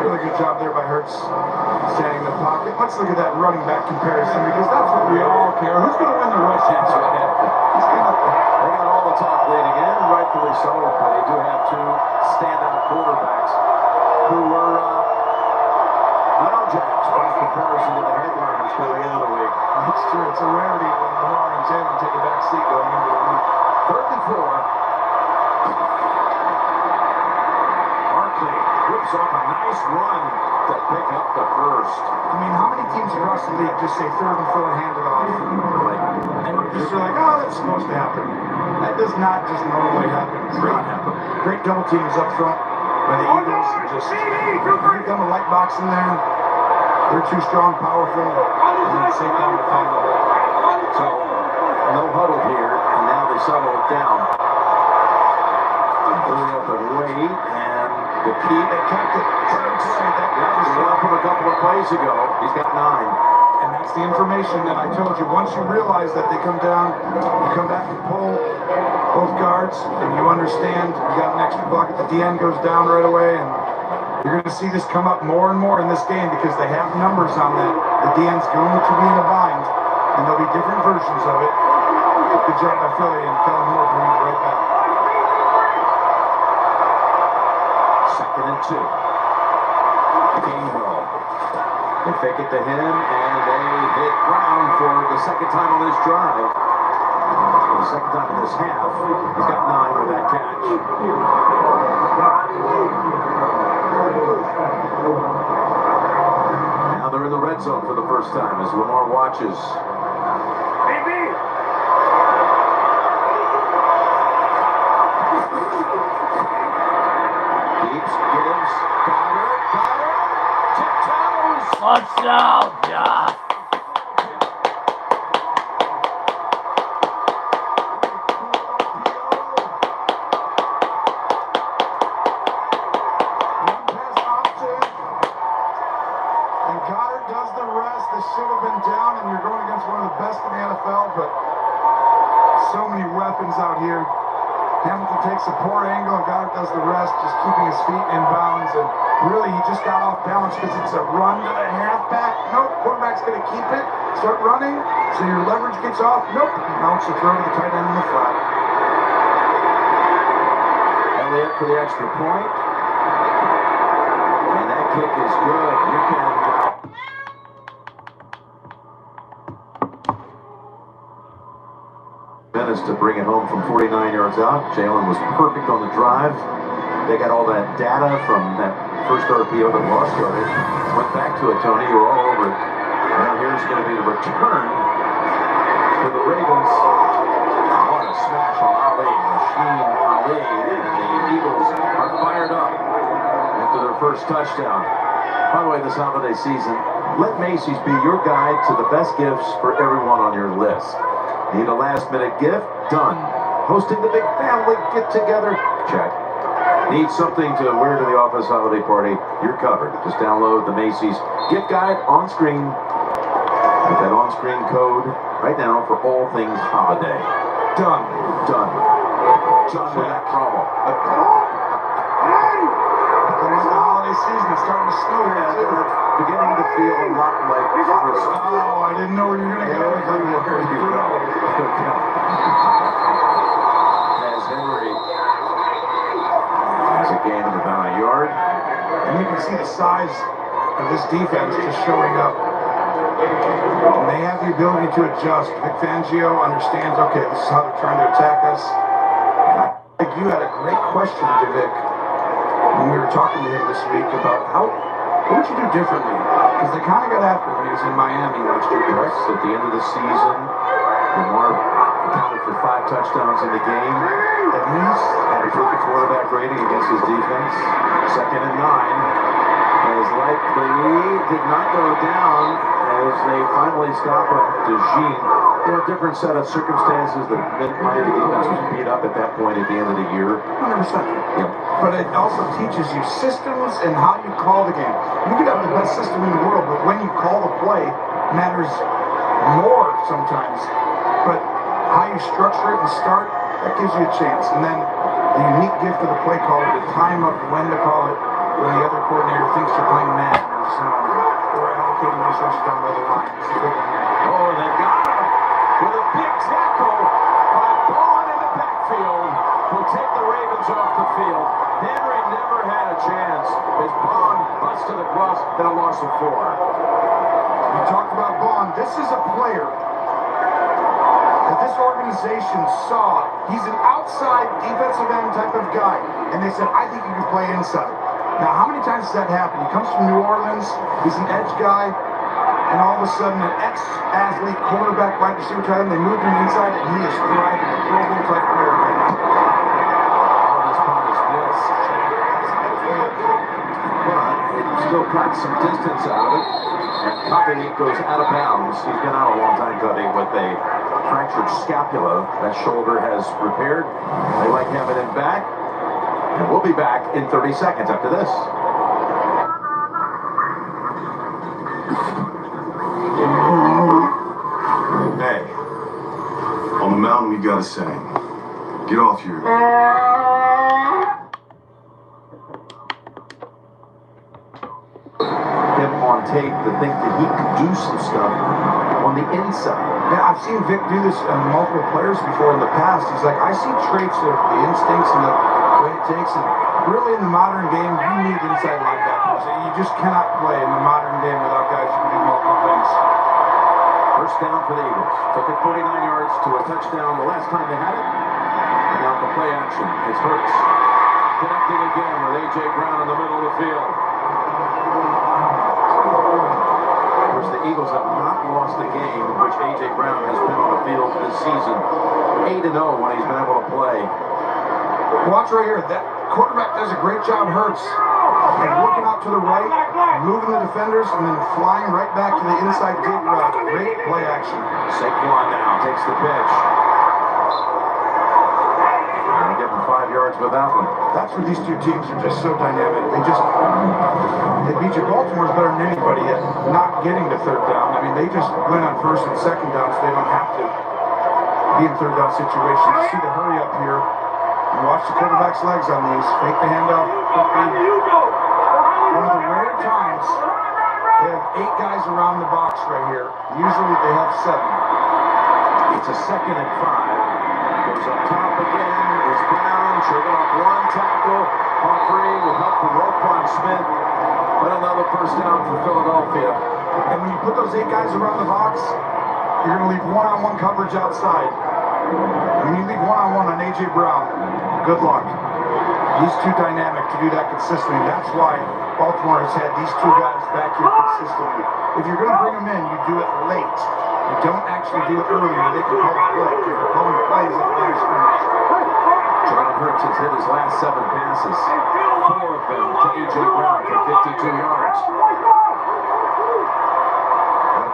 Really good job there by Hurts, standing in the pocket. Let's look at that running back comparison, because that's what we all care. Who's going to win the rush? That's right. They got all the talk leading in, rightfully so, but they do have 2 standout quarterbacks who were Jacks by comparison to the headliners coming out of the league. That's true. It's a rarity when Lamar and Jalen take a back seat going into the league. 3rd and 4. Barkley whips off a nice run to pick up the 1st. I mean, how many teams across the league just say 3rd and 4 and hand it off? And just like, oh, that's supposed to happen. That does not just normally happen. Great double teams up front by the Eagles. Just give them a light box in there. They're too strong, powerful, and Saquon will find the ball. So, no huddle here, and now they settle it down. Hurry up and wait, and the key, They kept it. the one from a couple of plays ago, he's got 9. And that's the information that I told you. Once you realize that they come down, you come back and pull both guards, and you understand you got an extra bucket. The DN goes down right away, and you're going to see this come up more and more in this game because they have numbers on that. The DN's going to be in a bind, and there'll be different versions of it. If good job by Philly, and Kellen Moore bringing it right back. 2nd and 2. Gainwell. They fake it to him, and they hit Brown for the second time on this drive. For the second time in this half. He's got 9 with that catch. Now they're in the red zone for the first time as Lamar watches. Keeps, gives, got it, tiptoes. Touchdown, yeah. Should have been down, and you're going against one of the best in the NFL, but so many weapons out here. Hamilton takes a poor angle, and Goddard does the rest, just keeping his feet in bounds, and really he just got off balance because it's a run to the halfback. Nope, quarterback's going to keep it, start running, so your leverage gets off. Nope, now it's a throw to the tight end in the flat. Elliott for the extra point, and that kick is good. You can to bring it home from 49 yards out. Jalen was perfect on the drive. They got all that data from that first RPO that lost yardage. Went back to it, Tony. You were all over it. Now here's going to be the return for the Ravens. What a smash on Ali. Machine Ali. And the Eagles are fired up after their first touchdown. By the way, this holiday season, let Macy's be your guide to the best gifts for everyone on your list. Need a last-minute gift? Done. Hosting the big family get-together? Check. Need something to wear to the office holiday party? You're covered. Just download the Macy's gift guide on screen. With that on-screen code right now for all things holiday. Done. Done. Done with that problem. It's the holiday season. It's starting to snow here, too. Beginning to feel a lot like Christmas. Oh, I didn't know where you were going to go. There you go. As Henry has a gain of about a yard. And you can see the size of this defense just showing up. And they have the ability to adjust. Vic Fangio understands, okay, this is how they're trying to attack us. And I think you had a great question to Vic when we were talking to him this week about what would you do differently? Because they kind of got after him when he was in Miami last year. Yes, at the end of the season, Lamar accounted for 5 touchdowns in the game. At least Had a perfect quarterback rating against his defense. 2nd and 9. As likely did not go down as they finally stop DeJean. A different set of circumstances. The Miami defense was beat up at that point at the end of the year. 100%. Yep. But it also teaches you systems and how you call the game. You could have the best system in the world, but when you call the play matters more sometimes. But how you structure it and start, that gives you a chance. And then the unique gift of the play caller, the time of when to call it, when the other coordinator thinks you're playing man or allocating resources down by the line. It's a good one. Oh, they got him with a big tackle by Bond in the backfield. Will take the Ravens off the field. Henry never had a chance as Bond busted across and a loss of 4. You talked about Bond. This is a player that this organization saw. He's an outside defensive end type of guy. And they said, I think you can play inside. Now, how many times does that happen? He comes from New Orleans. He's an edge guy. And all of a sudden, an ex-athlete, quarterback, wide receiver, tight end, they moved him inside, and he is thriving. A Pro Bowl type player right now. All this part is bliss. But it still got some distance out of it. And Covey goes out of bounds. He's been out a long time, Covey, with a fractured scapula. That shoulder has repaired. They like having him back. And we'll be back in 30 seconds after this. Hey, on the mountain we got a saying. Get off your... Him on on tape to think that he could do some stuff on the inside. Yeah, I've seen Vic do this on multiple players before in the past. He's like, I see traits of the instincts and the way it takes. And really in the modern game, you need inside linebackers. You just cannot play in the modern game without guys who can do multiple things. First down for the Eagles. Took it 49 yards to a touchdown the last time they had it. And now for play action. It's Hurts connecting again with A.J. Brown in the middle of the field. Of course, the Eagles have not lost a game in which A.J. Brown has been on the field this season. 8-0 when he's been able to play. Watch right here. That quarterback does a great job, Hurts, of working out to the right, moving the defenders, and then flying right back to the inside dig route. Great play action. Saquon now takes the pitch. And give him 5 yards with that one. That's where these two teams are just so dynamic. They beat you. Baltimore's better than anybody at not getting to third down. I mean, they just win on first and second down, so they don't have to be in third down situations. You see the hurry up here. And watch the quarterback's legs on these. Fake the handoff quickly. One of the rare times they have 8 guys around the box right here. Usually they have 7. It's a 2nd and 5. Goes up top again. Is Brown triggering off one tackle. Humphrey with help from Roquan Smith. But another first down for Philadelphia. And when you put those 8 guys around the box, you're going to leave one-on-one coverage outside. When you leave one-on-one on A.J. Brown, good luck. He's too dynamic to do that consistently. That's why Baltimore has had these 2 guys back here consistently. If you're going to bring them in, you do it late. You don't actually do it early where they can call a play. If you're calling plays at the line of scrimmage. Jalen Hurts has hit his last 7 passes. 4 of them to A.J. Brown for 52 yards.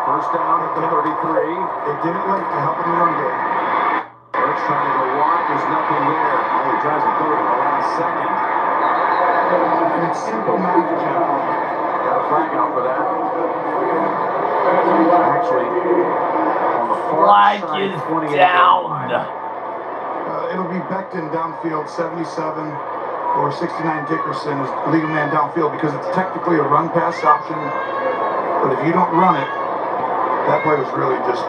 First down at the 33. They did it late to help in the run game. Hurts trying to go wide. There's nothing there. Oh, he tries to throw it in the last second. And it's simple math, Jim. Got a flag out for that. Actually, on the far Flag side, is 28 down. It'll be Becton downfield, 77 or 69 Dickerson is leading man downfield because it's technically a run pass option. But if you don't run it, that play was really just,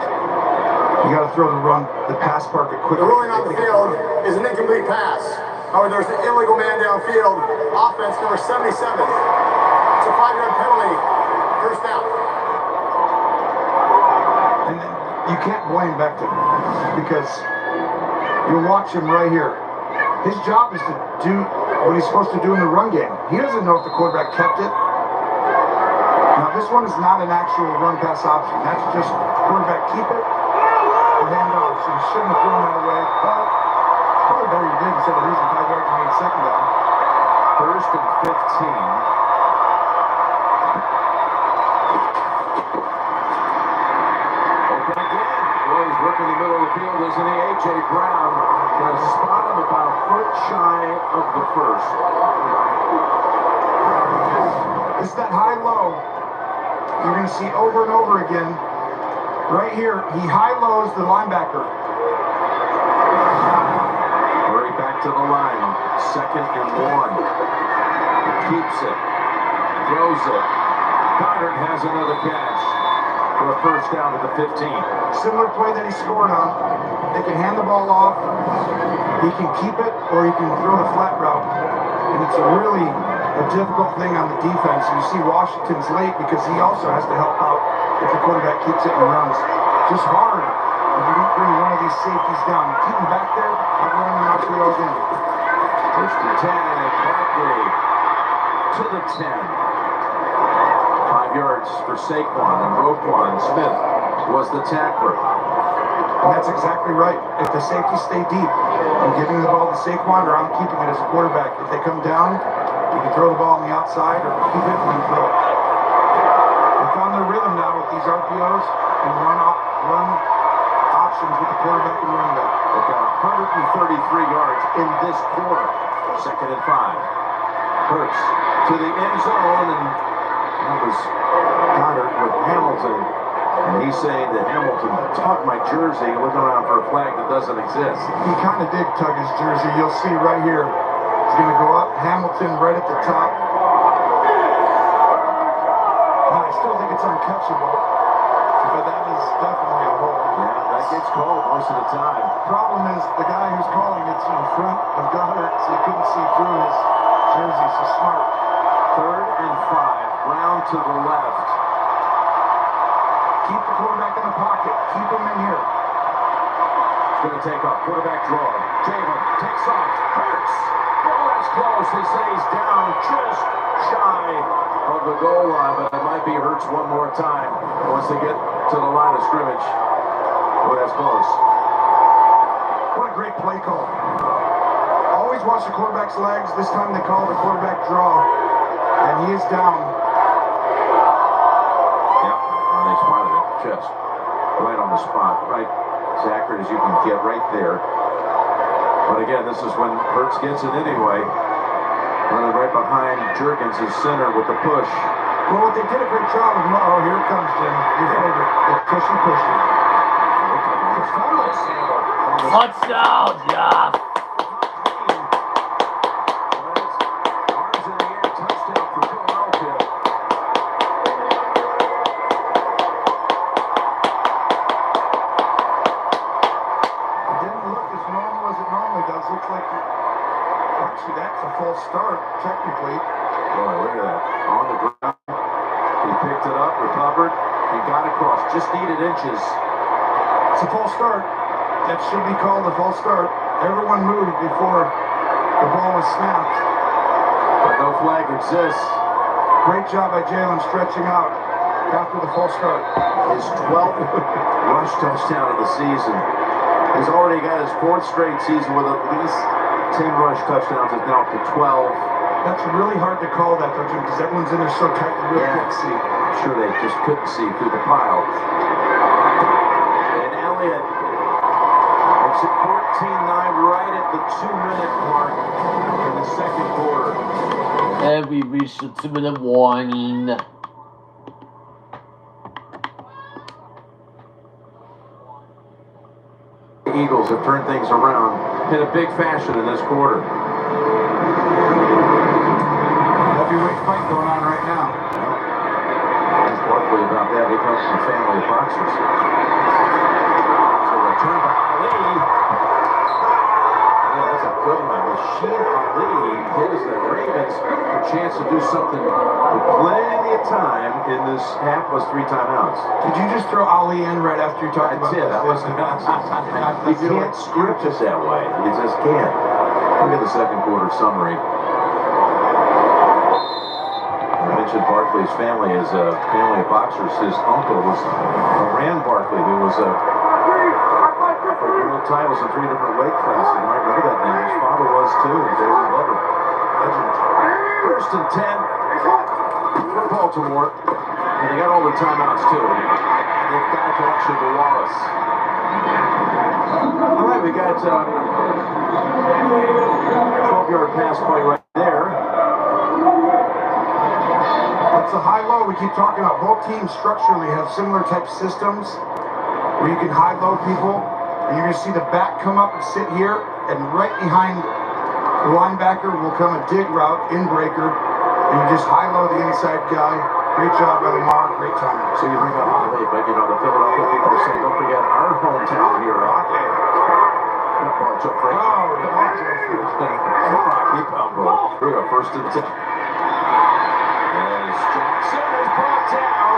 you got to throw the pass part quickly. The ruling on the field is an incomplete pass. However, there's an illegal man downfield. Offense number 77. It's a 5-yard penalty. First down. And you can't blame Becton because you'll watch him right here. His job is to do what he's supposed to do in the run game. He doesn't know if the quarterback kept it. Now, this one is not an actual run pass option. That's just quarterback keep it or hand off. So you shouldn't have thrown that away. But probably better you did instead of losing 5 yards and being second down. First and 15. Open again. Boy, he's working the middle of the field, isn't he? A.J. Brown has spot him about a foot shy of the first. It's that high-low you're going to see over and over again. Right here, he high-lows the linebacker. Hurry back to the line. 2nd and 1. He keeps it. Throws it. Goddard has another catch for a first down at the 15. Similar play that he scored on. They can hand the ball off. He can keep it, or he can throw the flat route. And it's really a difficult thing on the defense. You see Washington's late because he also has to help out if the quarterback keeps it and runs. Just hard if you don't bring one of these safeties down. You keep him back there, I'll run him out to the again. First and 10. Barkley to the 10. 5 yards for Saquon, and Roquan Smith was the tackler. And that's exactly right. If the safeties stay deep, I'm giving the ball to Saquon or I'm keeping it as a quarterback. If they come down, you can throw the ball on the outside or keep it when you throw it. They found their rhythm now with these RPOs and run options with the quarterback and running back. They've got 133 yards in this quarter. 2nd and 5. Hurts to the end zone, and that was Goddard with Hamilton. And he's saying that Hamilton tugged my jersey, looking around for a flag that doesn't exist. He kind of did tug his jersey. You'll see right here. It's going to go up. Hamilton right at the top. Now, I still catchable, but that is definitely a hole. Yeah, that gets called most of the time. Problem is, the guy who's calling it's in front of Goddard, so he couldn't see through his jersey, so smart. 3rd and 5, Brown to the left. Keep the quarterback in the pocket. Keep him in here. He's going to take off. Quarterback draw. Jalen takes off. Hurts. Oh, that's close. They say he's down just shy of the goal line, but it might be Hurts one more time once they get to the line of scrimmage. Oh, that's close. What a great play call. Always watch the quarterback's legs. This time they call the quarterback draw, and he is down. Yep, and they spotted it. Just right on the spot. Right, as accurate as you can get right there. But again, this is when Hurts gets it anyway. Running right behind Jurgens, his center, with the push. Well, they did a great job of, oh, here it comes, Jim. Your favorite. The pushy. Touchdown, Josh. Arms in the air, touchdown for Philadelphia. It didn't look as normal as it normally does. Looks like, actually, that's a false start, technically. Boy, look at that. On the ground. He picked it up, recovered, and got across. Just needed inches. It's a false start. That should be called a false start. Everyone moved before the ball was snapped. But no flag exists. Great job by Jalen stretching out after the false start. His 12th rush touchdown of the season. He's already got his 4th straight season with at least 10 rush touchdowns. It's now up to 12. That's really hard to call that, though, Jim, because everyone's in there so tight you really can't see. I'm sure they just couldn't see through the pile. And Elliott makes it 14-9 right at the 2-minute mark in the second quarter. And we reached the 2-minute warning. The Eagles have turned things around in a big fashion in this quarter. Heavyweight fight going on right now. Ask Barkley about that. He comes from a family of boxers. So return by Ali. Yeah, that's a good one. Rashid Ali gives the Ravens a chance to do something with plenty of time in this half plus 3 timeouts. Did you just throw Ali in right after you talked about That was you can't script it that way. You just can't. Look at the second quarter summary. Barkley's family is a family of boxers. His uncle was Rand Barkley, who was a world titles in 3 different weight classes. You might remember that name. His father was too. David Butler. Legend. 1st and 10 for Baltimore. And they got all the timeouts too. They've got a connection to Wallace. All right, we got 12-yard pass play right there. It's a high-low we keep talking about. Both teams structurally have similar type systems where you can high-low people, and you're going to see the back come up and sit here, and right behind the linebacker will come a dig route, in-breaker, and you just high-low the inside guy. Great job by Lamar, great timing. So you bring up Ali, but you know, the Philadelphia people are saying, don't forget our hometown hero. Okay. Joe Frank. Oh, yeah, Joe Frank. Keep on, bro. Here we go, 1st and 10. Jackson is brought down.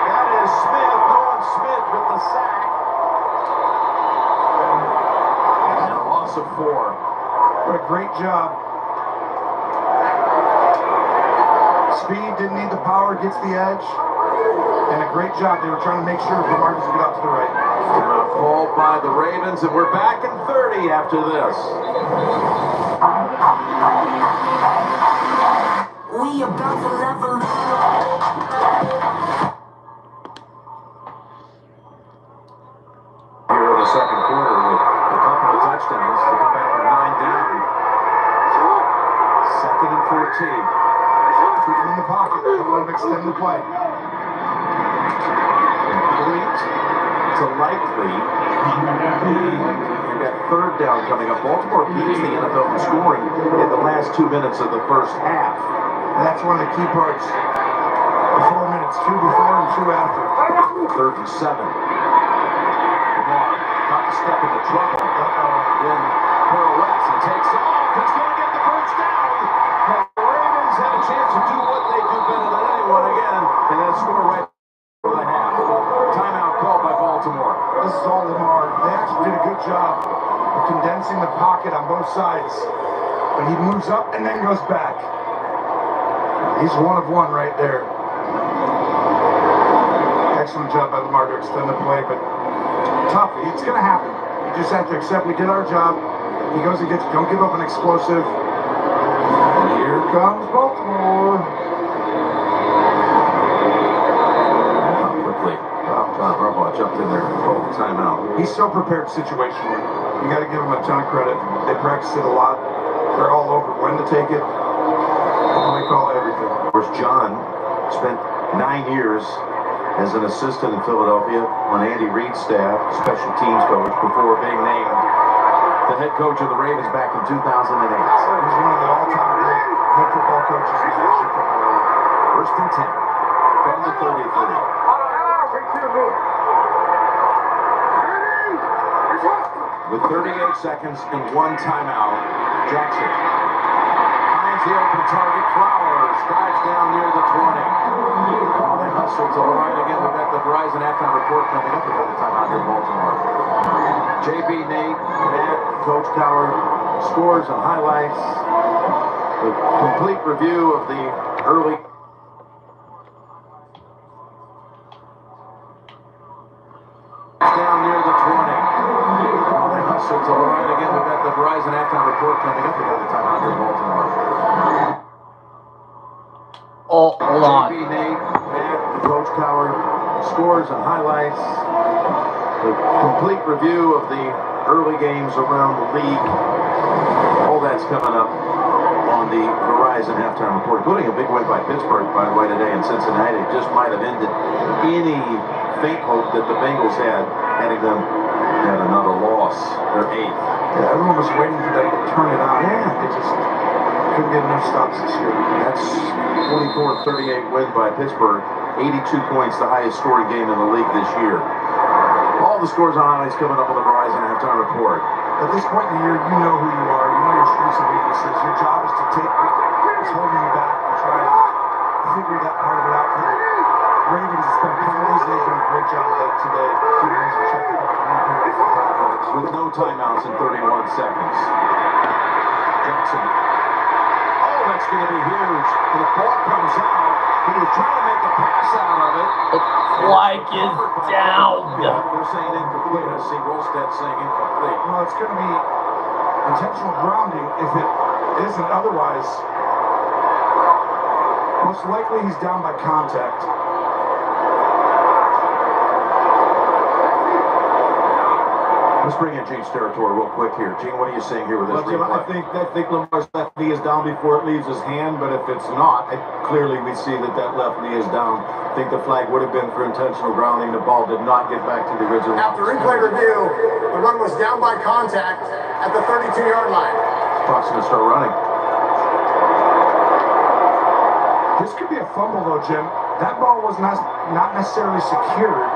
That is Smith. Nolan Smith with the sack. And a loss of 4. What a great job. Speed, didn't need the power, gets the edge. And a great job. They were trying to make sure Lamar doesn't get out to the right. Timeout called by the Ravens, and we're back in 30 after this. We about to level up. Here in the second quarter with a couple of touchdowns to come back from 9 down. 2nd and 14. Keep him in the pocket. Don't let him extend the play. Complete to Likely. You've got 3rd down coming up. Baltimore beats the NFL in scoring in the last 2 minutes of the first half. And that's one of the key parts. 4 minutes, 2 before and 2 after. 3rd and 7. Lamar about to step into trouble. Then pirouettes and takes off. He's going to get the first down. The Ravens had a chance to do what they do better than anyone again, and then score right for the half. Timeout called by Baltimore. This is all Lamar. They actually did a good job of condensing the pocket on both sides. But he moves up and then goes back. He's 1 of 1 right there. Excellent job by Lamar to extend the play, but tough. It's going to happen. You just have to accept we did our job. He goes and gets, don't give up an explosive. And here comes Baltimore. Quickly. John Harbaugh jumped in there and called the timeout. He's so prepared situationally. You got to give him a ton of credit. They practice it a lot. They're all over when to take it. They call everything. Of course, John spent 9 years as an assistant in Philadelphia on Andy Reid's staff, special teams coach, before being named the head coach of the Ravens back in 2008. He's one of the all-time great head football coaches in National Football League. 1st and 10 from the 33. With 38 seconds and 1 timeout, Jackson finds the open target. Flowers dives down near the 20. They hustle to the right again. We've got the Verizon halftime report coming up. We've got the timeout here in Baltimore. JB, Nate, Matt, Coach Coward, scores and highlights. A complete review of the early. Down near the 20. They hustle to the right again. We've got the Verizon halftime report coming up. We've got the timeout here in Baltimore. Oh, hold on. JB, Nate, Matt, Coach Coward, scores and highlights. A complete review of the early games around the league. All that's coming up on the Verizon halftime report, including a big win by Pittsburgh, by the way, today in Cincinnati. It just might have ended any faint hope that the Bengals had, heading them at another loss. They're 8th. Yeah, everyone was waiting for them to turn it on. Yeah, they just couldn't get enough stops this year. That's 24-38 win by Pittsburgh. 82 points, the highest scoring game in the league this year. All the scores and highlights coming up on the Verizon halftime report. At this point in the year, you know who you are. You know your strengths and weaknesses. Your job is to take what's holding you back and try to figure that part of it out for the Ravens. It's been penalties. They've done a great job of that today. With no timeouts in 31 seconds. Jackson. Oh, that's going to be huge. And the ball comes out. He was trying to make a pass out of it. The flag is down. They're saying incomplete. I see Wolstead saying incomplete. Well, it's going to be intentional grounding if it isn't otherwise. Most likely he's down by contact. Let's bring in Gene's territory real quick here. Gene, what are you saying here with this? Well, Jim, I think Lamar's left knee is down before it leaves his hand, but if it's not, clearly we see that left knee is down. I think the flag would have been for intentional grounding. The ball did not get back to the original. After replay review, the run was down by contact at the 32-yard line. Clock's going to start running. This could be a fumble, though, Jim. That ball was not necessarily secured.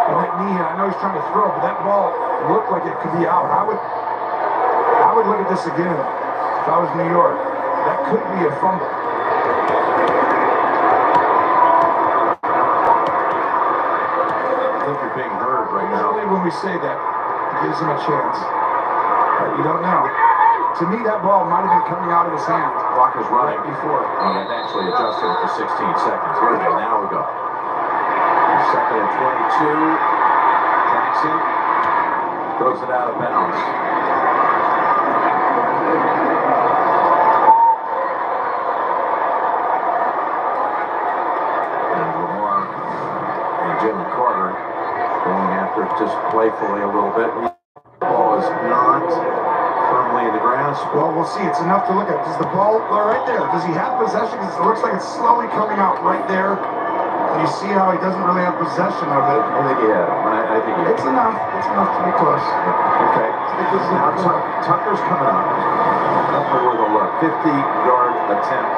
And that knee, I know he's trying to throw, but that ball looked like it could be out. I would look at this again if I was New York. That could be a fumble. I think you're being heard right now. Usually when we say that, it gives him a chance. But you don't know. To me, that ball might have been coming out of his hand. Clock is running Before. And it actually adjusted it to 16 seconds. Here we go. Now we go. 2nd and 22. Jackson throws it out of bounds. And Lamar and Jalen Carter going after it just playfully a little bit. The ball is not firmly in the grasp. Well, we'll see. It's enough to look at. Does the ball right there? Does he have possession? Because it looks like it's slowly coming out right there. And you see how he doesn't really have possession of it. I think he had him. I think he had him. It's enough. It's enough to be close. Okay. Now Tucker's coming up. Tucker with a look. 50-yard attempt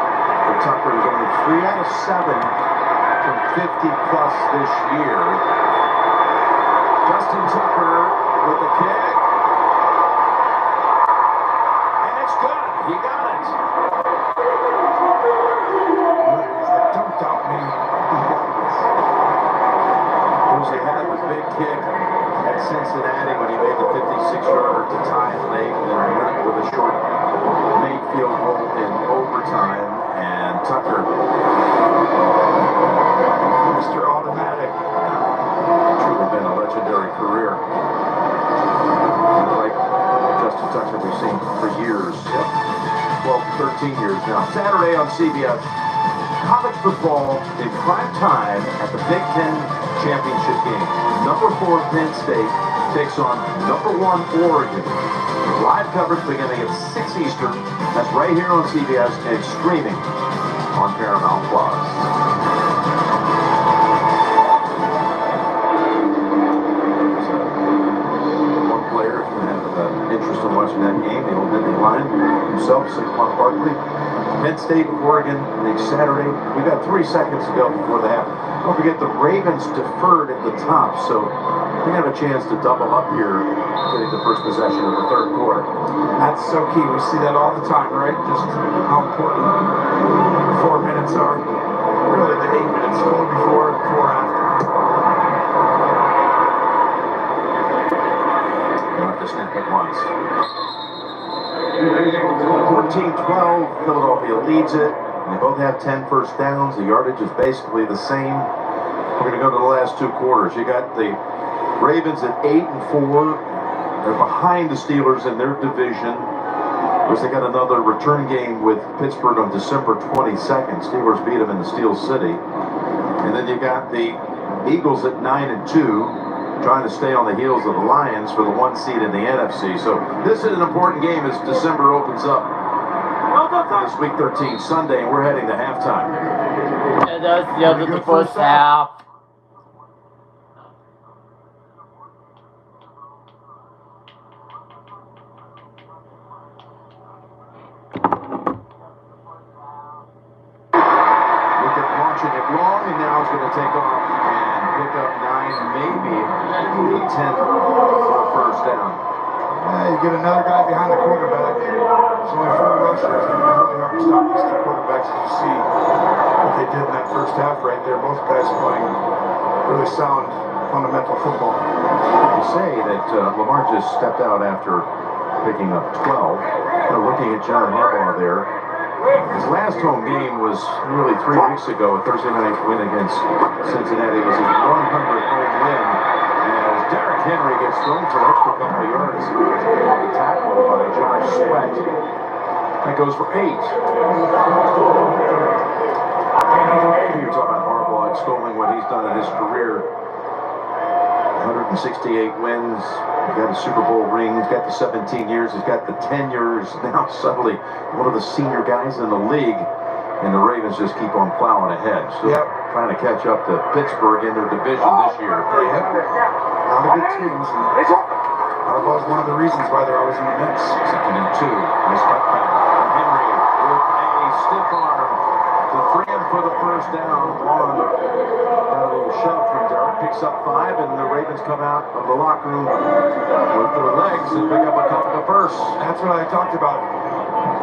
for Tucker, who's only 3 out of 7 from 50+ this year. Justin Tucker with the kick. And it's good. He got it. Don't doubt me. He had a big kick at Cincinnati when he made the 56-yarder to tie it late, and then went with a short made field goal in overtime. And Tucker, Mr. Automatic. truly been a legendary career. Like Justin Tucker we've seen for years. 12, 13 years now. Saturday on CBS. College football in prime time at the Big Ten championship game. Number 4 Penn State takes on number 1 Oregon. Live coverage beginning at 6 Eastern. That's right here on CBS and streaming on Paramount Plus. One player who had an interest in watching that game, the old Nittany Lion himself, Saquon Barkley. Penn State, Oregon, next Saturday. We've got 3 seconds to go before the half. Don't forget the Ravens deferred at the top, so they have a chance to double up here, getting the first possession of the third quarter. That's so key. We see that all the time, right? Just how important 4 minutes are. Really, the 8 minutes, 4 before and 4 after. You have to snap it once. 14-12, Philadelphia leads it. They both have 10 first downs. The yardage is basically the same. We're going to go to the last 2 quarters. You got the Ravens at 8-4. They're behind the Steelers in their division. Of course, they got another return game with Pittsburgh on December 22nd. Steelers beat them in the Steel City. And then you got the Eagles at 9-2. Trying to stay on the heels of the Lions for the 1 seed in the NFC. So this is an important game as December opens up this week 13 Sunday, and we're heading to halftime. And that's the end of the first half. Look at launching it long, and now it's going to take off and pick up 9, maybe 10 for a first down. You get another guy behind the quarterback. There's only 4 rushers. It's going to be really hard to stop these 2 quarterbacks. As you see what they did in that first half right there. Both guys playing really sound, fundamental football. You say that Lamar just stepped out after picking up 12. Looking at John Harbaugh there. His last home game was really 3 weeks ago, a Thursday night win against Cincinnati. It was his 100th home win. As Derrick Henry gets thrown for an extra couple of yards. The tackle by Josh Sweat. That goes for 8. You're talking about Harbaugh extolling what he's done in his career. 168 wins. He's got a Super Bowl ring. He's got the 17 years. He's got the 10 years. Now suddenly one of the senior guys in the league. And the Ravens just keep on plowing ahead. So trying to catch up to Pittsburgh in their division this year. A lot of good teams. Harbaugh's one of the reasons why they're always in the mix. 2nd and 2. Nice cutback from Henry with a stiff arm to free him for the first down. Got a little shove from Derrick. Picks up 5, and the Ravens come out of the locker room with their legs and pick up a couple of firsts. That's what I talked about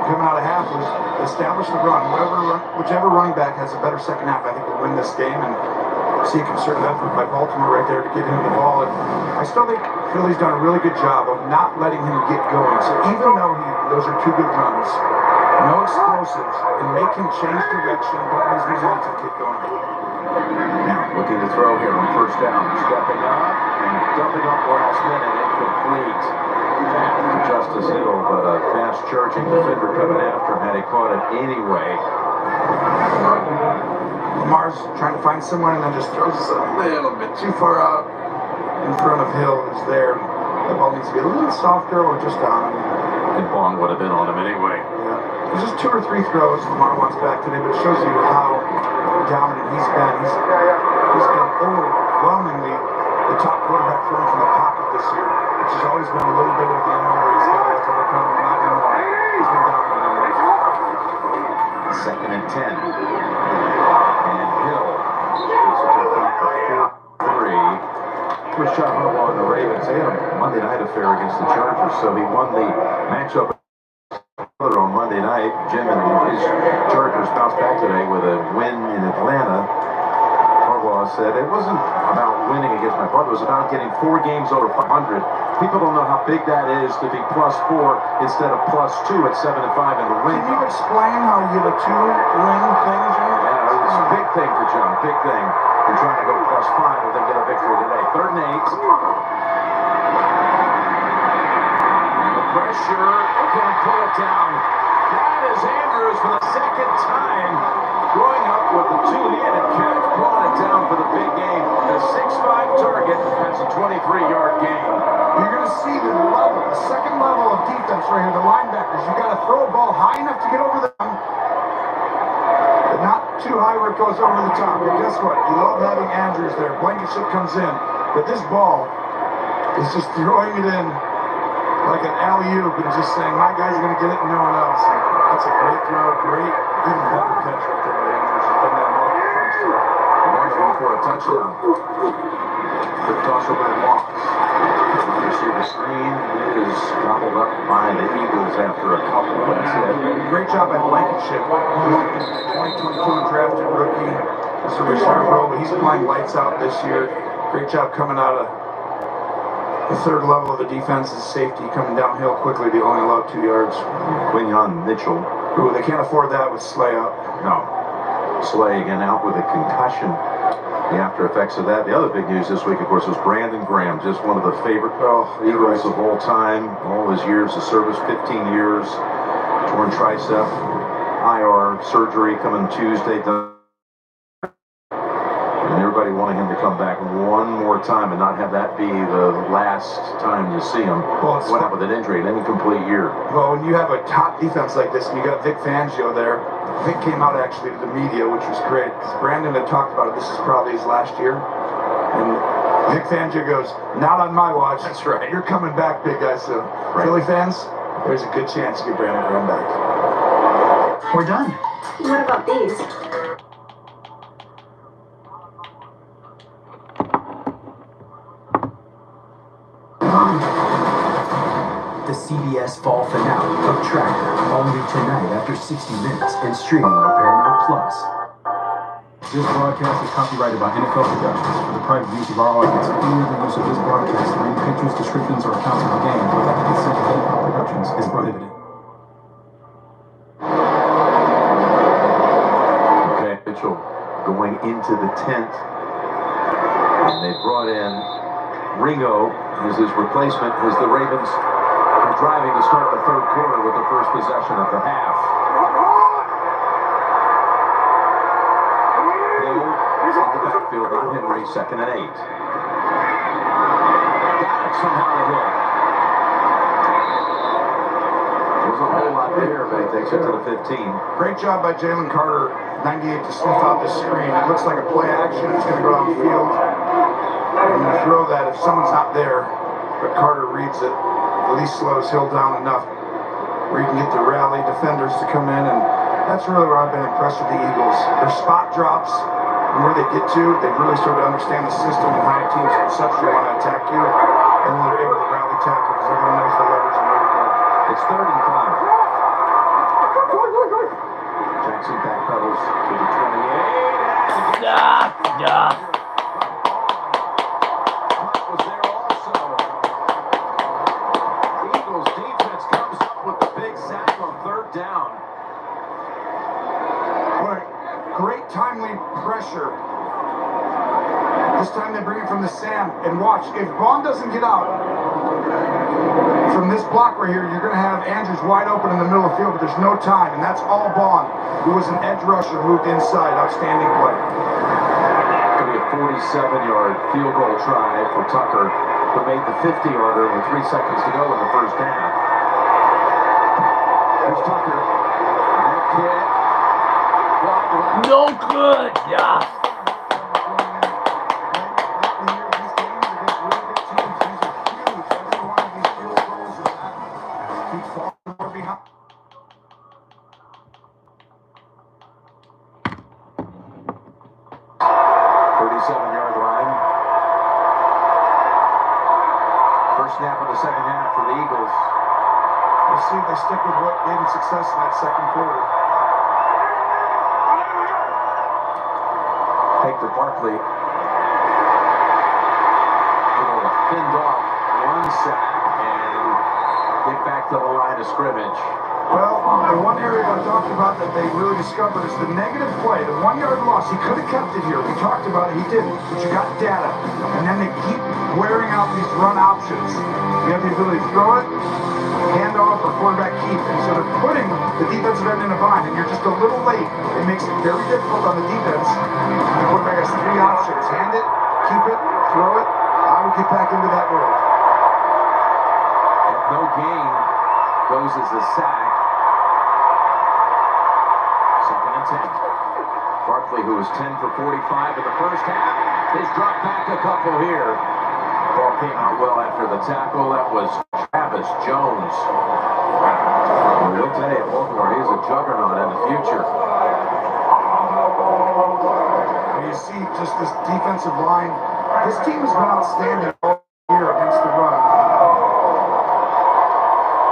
coming out of half, was establish the run. Whichever running back has a better second half, I think will win this game. And see a concerted effort by Baltimore right there to get him the ball. And I still think Philly's done a really good job of not letting him get going. So even though those are 2 good runs, no explosives, and make him change direction, don't lose momentum, get going. Now looking to throw here on first down, stepping up and dumping up last minute, incomplete to Justice Hill, but a fast charging defender coming after him had he caught it anyway. Lamar's trying to find someone and then just throws it a little bit too far out in front of Hill, who's there. The ball needs to be a little softer or just on him. And Bong would have been on him anyway. Yeah. There's just 2 or 3 throws Lamar wants back today, but it shows you how dominant he's been. He's been overwhelmingly the top quarterback throwing from the pocket this year, which has always been a little bit of the MO where he's got to overcome, not anymore. He's been dominant in those. 2nd and 10. And Hill gets it to back to 4-3. First shot Harbaugh on the Ravens. They had a Monday night affair against the Chargers, so he won the matchup on Monday night. Jim and his Chargers bounced back today with a win in Atlanta. Harbaugh said it wasn't about winning against my brother, it was about getting 4 games over 500. People don't know how big that is to be +4 instead of +2 at 7-5 in the win. Can you explain how you get a 2-win thing, Jim? Yeah, it's a big thing for John, big thing. They're trying to go +5 if they get a victory today. 3rd and 8. Pressure, can't pull it down. That is Andrews for the 2nd time. Going up with the 2-handed catch, pulling it down for the big game. The 6'5" target has a 23-yard gain. You're going to see the level, the second level of defense right here, the linebackers. You got to throw a ball high enough to get over them, but not too high where it goes over the top. But guess what? You love having Andrews there. Blankenship comes in, but this ball is just throwing it in like an alley-oop and just saying, my guy's going to get it and no one else. And that's a great throw, great, even better catch right there by Andrews. He's done that multiple times today. One of them for a touchdown. Good toss over to Moss. You see the screen is gobbled up by the Eagles after a couple. Great job by Blankenship. 2022 drafted rookie. This is a reserve role, but he's playing lights out this year. Great job coming out of the 3rd level of the defense is safety, coming downhill quickly. They only allowed 2 yards. Quinyon Mitchell. Ooh, they can't afford that with Slay out. No. Slay again out with a concussion. The after effects of that. The other big news this week, of course, was Brandon Graham, just one of the favorite Eagles of all time. All his years of service, 15 years, torn tricep, IR surgery coming Tuesday. And everybody wanted him to come back one more time and not have that be the last time you see him. Well, what happened with an injury, an incomplete year. Well, when you have a top defense like this, and you got Vic Fangio there, Vic came out actually to the media, which was great, because Brandon had talked about it. This is probably his last year. And Vic Fangio goes, not on my watch. That's right. You're coming back, big guy. So, Philly fans, there's a good chance to get Brandon Graham back. We're done. What about these? The CBS Fall finale of Tracker, only tonight after 60 minutes and streaming on Paramount Plus. This broadcast is copyrighted by NFL Productions for the private use of our audience. Any other use of this broadcast or any pictures, descriptions, or accounts of the game without the consent of NFL Productions is prohibited. Okay, Mitchell going into the tent. And they brought in Ringo as his replacement as the Ravens are driving to start the 3rd quarter with the first possession of the half. Hill is in the backfield, not Henry, 2nd and 8. Got it somehow to Hill. There's a whole lot there, but he takes it to the 15. Great job by Jalen Carter, 98 to sniff out the screen. It looks like a play action. It's going to go down the field. And you throw that if someone's not there, but Carter reads it, at least slows Hill down enough where you can get the rally defenders to come in, and that's really where I've been impressed with the Eagles. Their spot drops and where they get to, they've really started to understand the system and how teams conceptually want to attack you, and they're able to rally tackle because everyone knows the leverage and where to go. It's 3rd and 5. Jackson backpedals to the 28. Great timely pressure. This time they bring it from the sand, and watch, if Vaughn doesn't get out from this block right here, you're going to have Andrews wide open in the middle of the field, but there's no time, and that's all Vaughn, who was an edge rusher, moved inside. Outstanding play. Going to be a 47-yard field goal try for Tucker, who made the 50-yarder with 3 seconds to go in the first half. Here's Tucker. Kick. No good. Yeah. We'll see if they stick with what gave them success in that second quarter. Hector Barkley able to fend off one sack and get back to the line of scrimmage. Well, the one area I talked about that they really discovered is the negative play, the 1 yard loss. He could have kept it here. We talked about it. He didn't. But you got data. And then they keep wearing out these run options. You have the ability to throw it, hand off, or quarterback keep. And so they're putting the defensive end in a bind, and you're just a little late. It makes it very difficult on the defense. The quarterback has 3 options. Hand it, keep it, throw it. I would get back into that world. No gain goes as a sack. 2nd and 10. Barkley, who was 10 for 45 in the first half, has dropped back a couple here. Ball came out well after the tackle. That was Travis Jones. Well, he'll tell you, Baltimore, he's a juggernaut in the future. You see just this defensive line. This team has been outstanding all year against the run.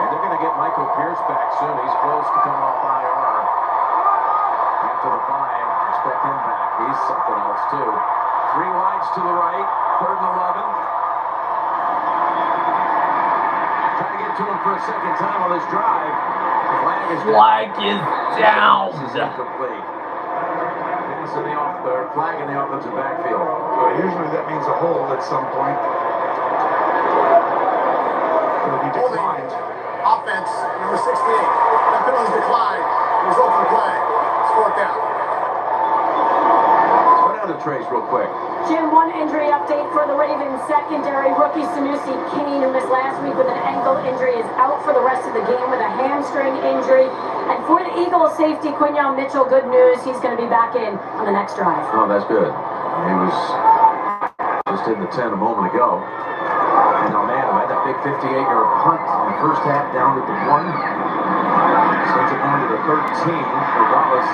And they're going to get Michael Pierce back soon. He's close to coming off IR. After the bye, expect him back. He's something else, too. 3 wides to the right, 3rd and 11. Trying to get to him for a second time on this drive. The flag is down. This is incomplete. Pass in the flag in the offensive backfield. Well, usually that means a hold at some point. It'll be declined. Offense, number 68. That penalty's declined. Result of the play. It's 4th down. Go down to Trace real quick. Jim, one injury update for the Ravens secondary. Rookie Sanusi Kane, who missed last week with an ankle injury, is out for the rest of the game with a hamstring injury. And for the Eagles safety, Quinyon Mitchell, good news, he's going to be back in on the next drive. Oh, that's good. He was just in the 10 a moment ago. And now, man, had that big 58-yard punt in the first half down to the 1. Sends it down to the 13 for Wallace.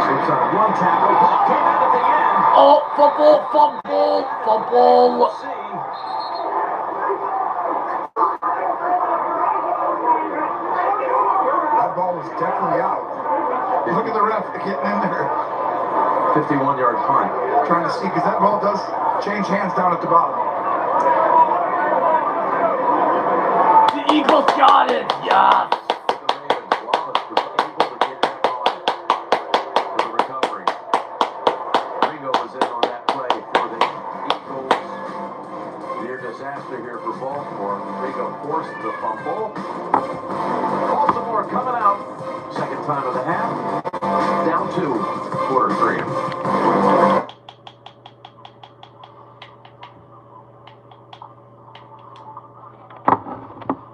Slips on 1 tackle. Ball came out at the end. Oh, fumble. We'll see. That ball was definitely out. Look at the ref getting in there. 51-yard punt. Trying to see, because that ball does change hands down at the bottom. The Eagles got it. Yes. Wallace was able to get back on for the recovery. Ringo was in on that play for the Eagles. Near disaster here for Baltimore. Ringo forced the fumble. Baltimore coming out. 2nd time of the half. Down 2, quarter 3.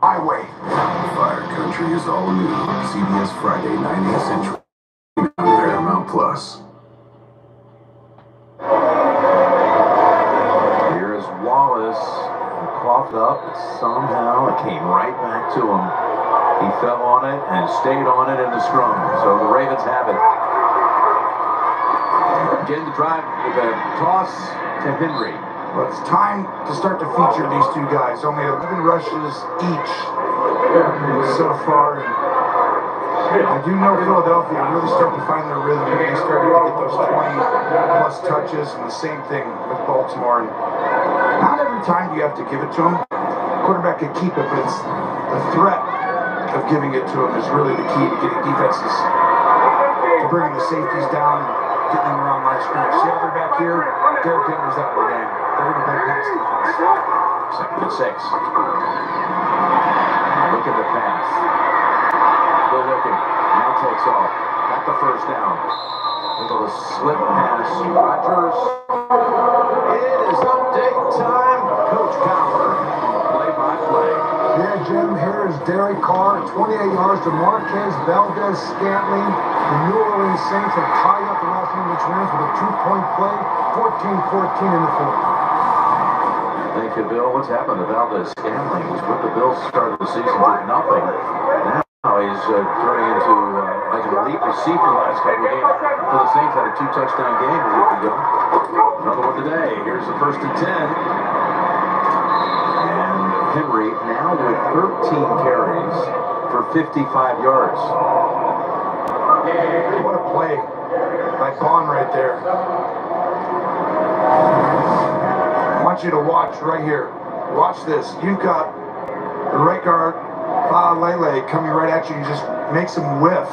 Highway. Fire Country is all new. CBS Friday, 9, 8 Central. On Paramount Plus. Here is Wallace. He coughed up. Somehow it came right back to him. He fell on it and stayed on it in the scrum. So the Ravens have it. Again to drive with a toss to Henry. But it's time to start to feature these 2 guys. Only 11 rushes each so far. And I do know Philadelphia really started to find their rhythm. They started to get those 20-plus touches, and the same thing with Baltimore. And not every time do you have to give it to them. Quarterback can keep it, but it's the threat of giving it to them is really the key to getting defenses to bringing the safeties down and getting them around line of scrimmage. See how they're back here? Derrick Henry's out of the game. They're going to play pass defense. 2nd and 6. Look at the pass. Still looking. Now takes off. Got the 1st down. Able to slip pass. Rodgers. It is update time. Coach Cowher. Play-by-play. Yeah, Jim, here is Derek Carr, 28 yards to Marquez Valdez-Scantling. The New Orleans Saints have tied up the Los Angeles Rams with a 2-point play, 14-14 in the 4th. Thank you, Bill. What's happened to Valdez-Scantling? He's with the Bills started the season with nothing. Now he's turning into like an elite receiver the last couple of games. For the Saints had a 2-touchdown game a week ago. Another one today. Here's the 1st and 10. Henry now with 13 carries for 55 yards. What a play by Bond right there. I want you to watch right here. Watch this. You've got the right guard, Lele, coming right at you. You just makes him whiff.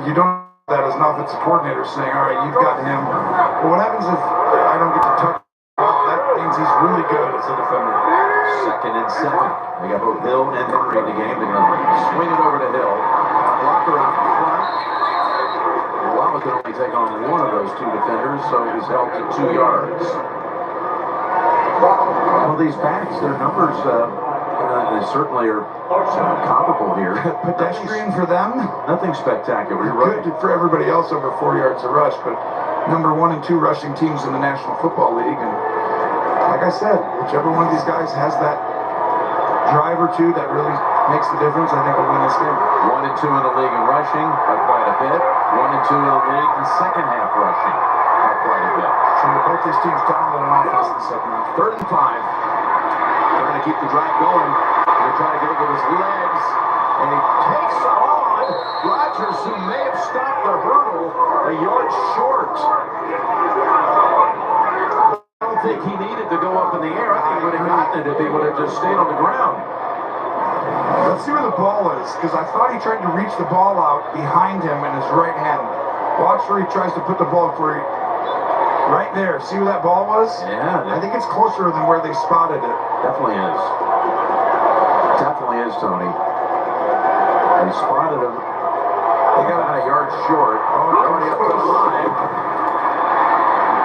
You don't know that as an offensive coordinator saying, all right, you've got him. But what happens if I don't get to touch? Well, that means he's really good as a defender. 2nd and 7. We got both Hill and Henry in the game. They're going to swing it over to Hill. Blocker out in front. Wallace could only take on one of those 2 defenders, so he's held to 2 yards. Well, these backs, their numbers, they certainly are comparable here. Pedestrian for them. Nothing spectacular. You're right. Good for everybody else over 4 yards a rush, but number 1 and 2 rushing teams in the National Football League. And like I said, whichever one of these guys has that drive or 2 that really makes the difference, I think will win this game. 1 and 2 in the league in rushing by quite a bit. 1 and 2 in the league in second half rushing by quite a bit. So both these teams dominant on offense in the second half. 3rd and 5. Trying to keep the drive going. They're trying to get it with his legs. And he takes on Rodgers, who may have stopped the hurdle a yard short. I don't think he needed to go up in the air. I think he would have gotten it if he would have just stayed on the ground. Let's see where the ball is, because I thought he tried to reach the ball out behind him in his right hand. Watch where he tries to put the ball for you. Right there. See where that ball was? Yeah. I think it's closer than where they spotted it. Definitely is. Definitely is, Tony. They spotted him. They got about a yard short. Already up to the line.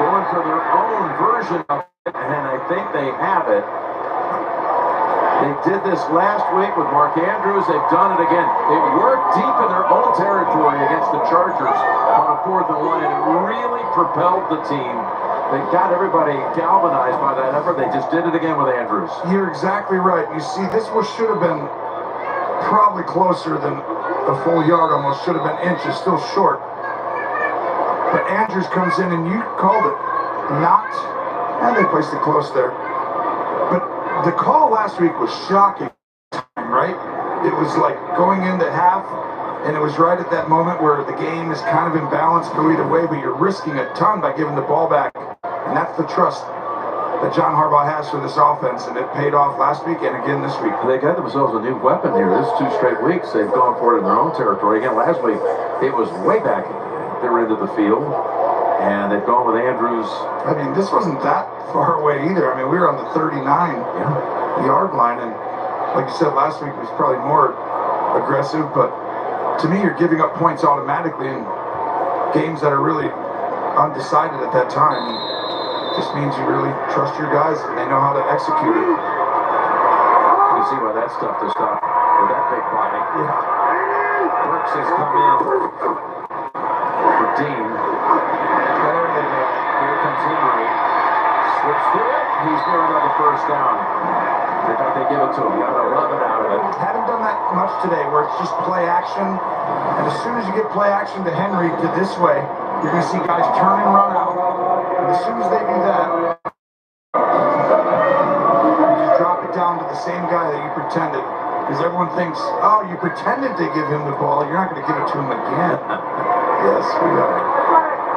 Going for their own version of it, and I think they have it. They did this last week with Mark Andrews. They've done it again. They worked deep in their own territory against the Chargers on a 4th and 1, and it really propelled the team. They got everybody galvanized by that effort. They just did it again with Andrews. You're exactly right. You see, this should have been probably closer than a full yard, almost should have been inches, still short. But Andrews comes in, and you called it. And they placed it close there. But the call last week was shocking, right? It was like going into half, and it was right at that moment where the game is kind of imbalanced, go either way, but you're risking a ton by giving the ball back. And that's the trust that John Harbaugh has for this offense, and it paid off last week and again this week. They got themselves a new weapon here. This 2 straight weeks, they've gone for it in their own territory. Again, last week, it was way back at their end of the field, and they've gone with Andrews. I mean, this wasn't that far away either. I mean, we were on the 39-yard line, and like you said, last week was probably more aggressive, but to me, you're giving up points automatically in games that are really undecided at that time. And it just means you really trust your guys and they know how to execute it. You see why that's tough to stop with that big body. Yeah. Brooks has come in for Dean. Here comes Henry. Slips through it. He's near another 1st down. They thought they give it to him. Got 11 out of it. Haven't done that much today where it's just play action. And as soon as you get play action to Henry to this way, you're going to see guys turn and run out. And as soon as they do that, you just drop it down to the same guy that you pretended. Because everyone thinks, oh, you pretended to give him the ball. You're not going to give it to him again. Yes, we are.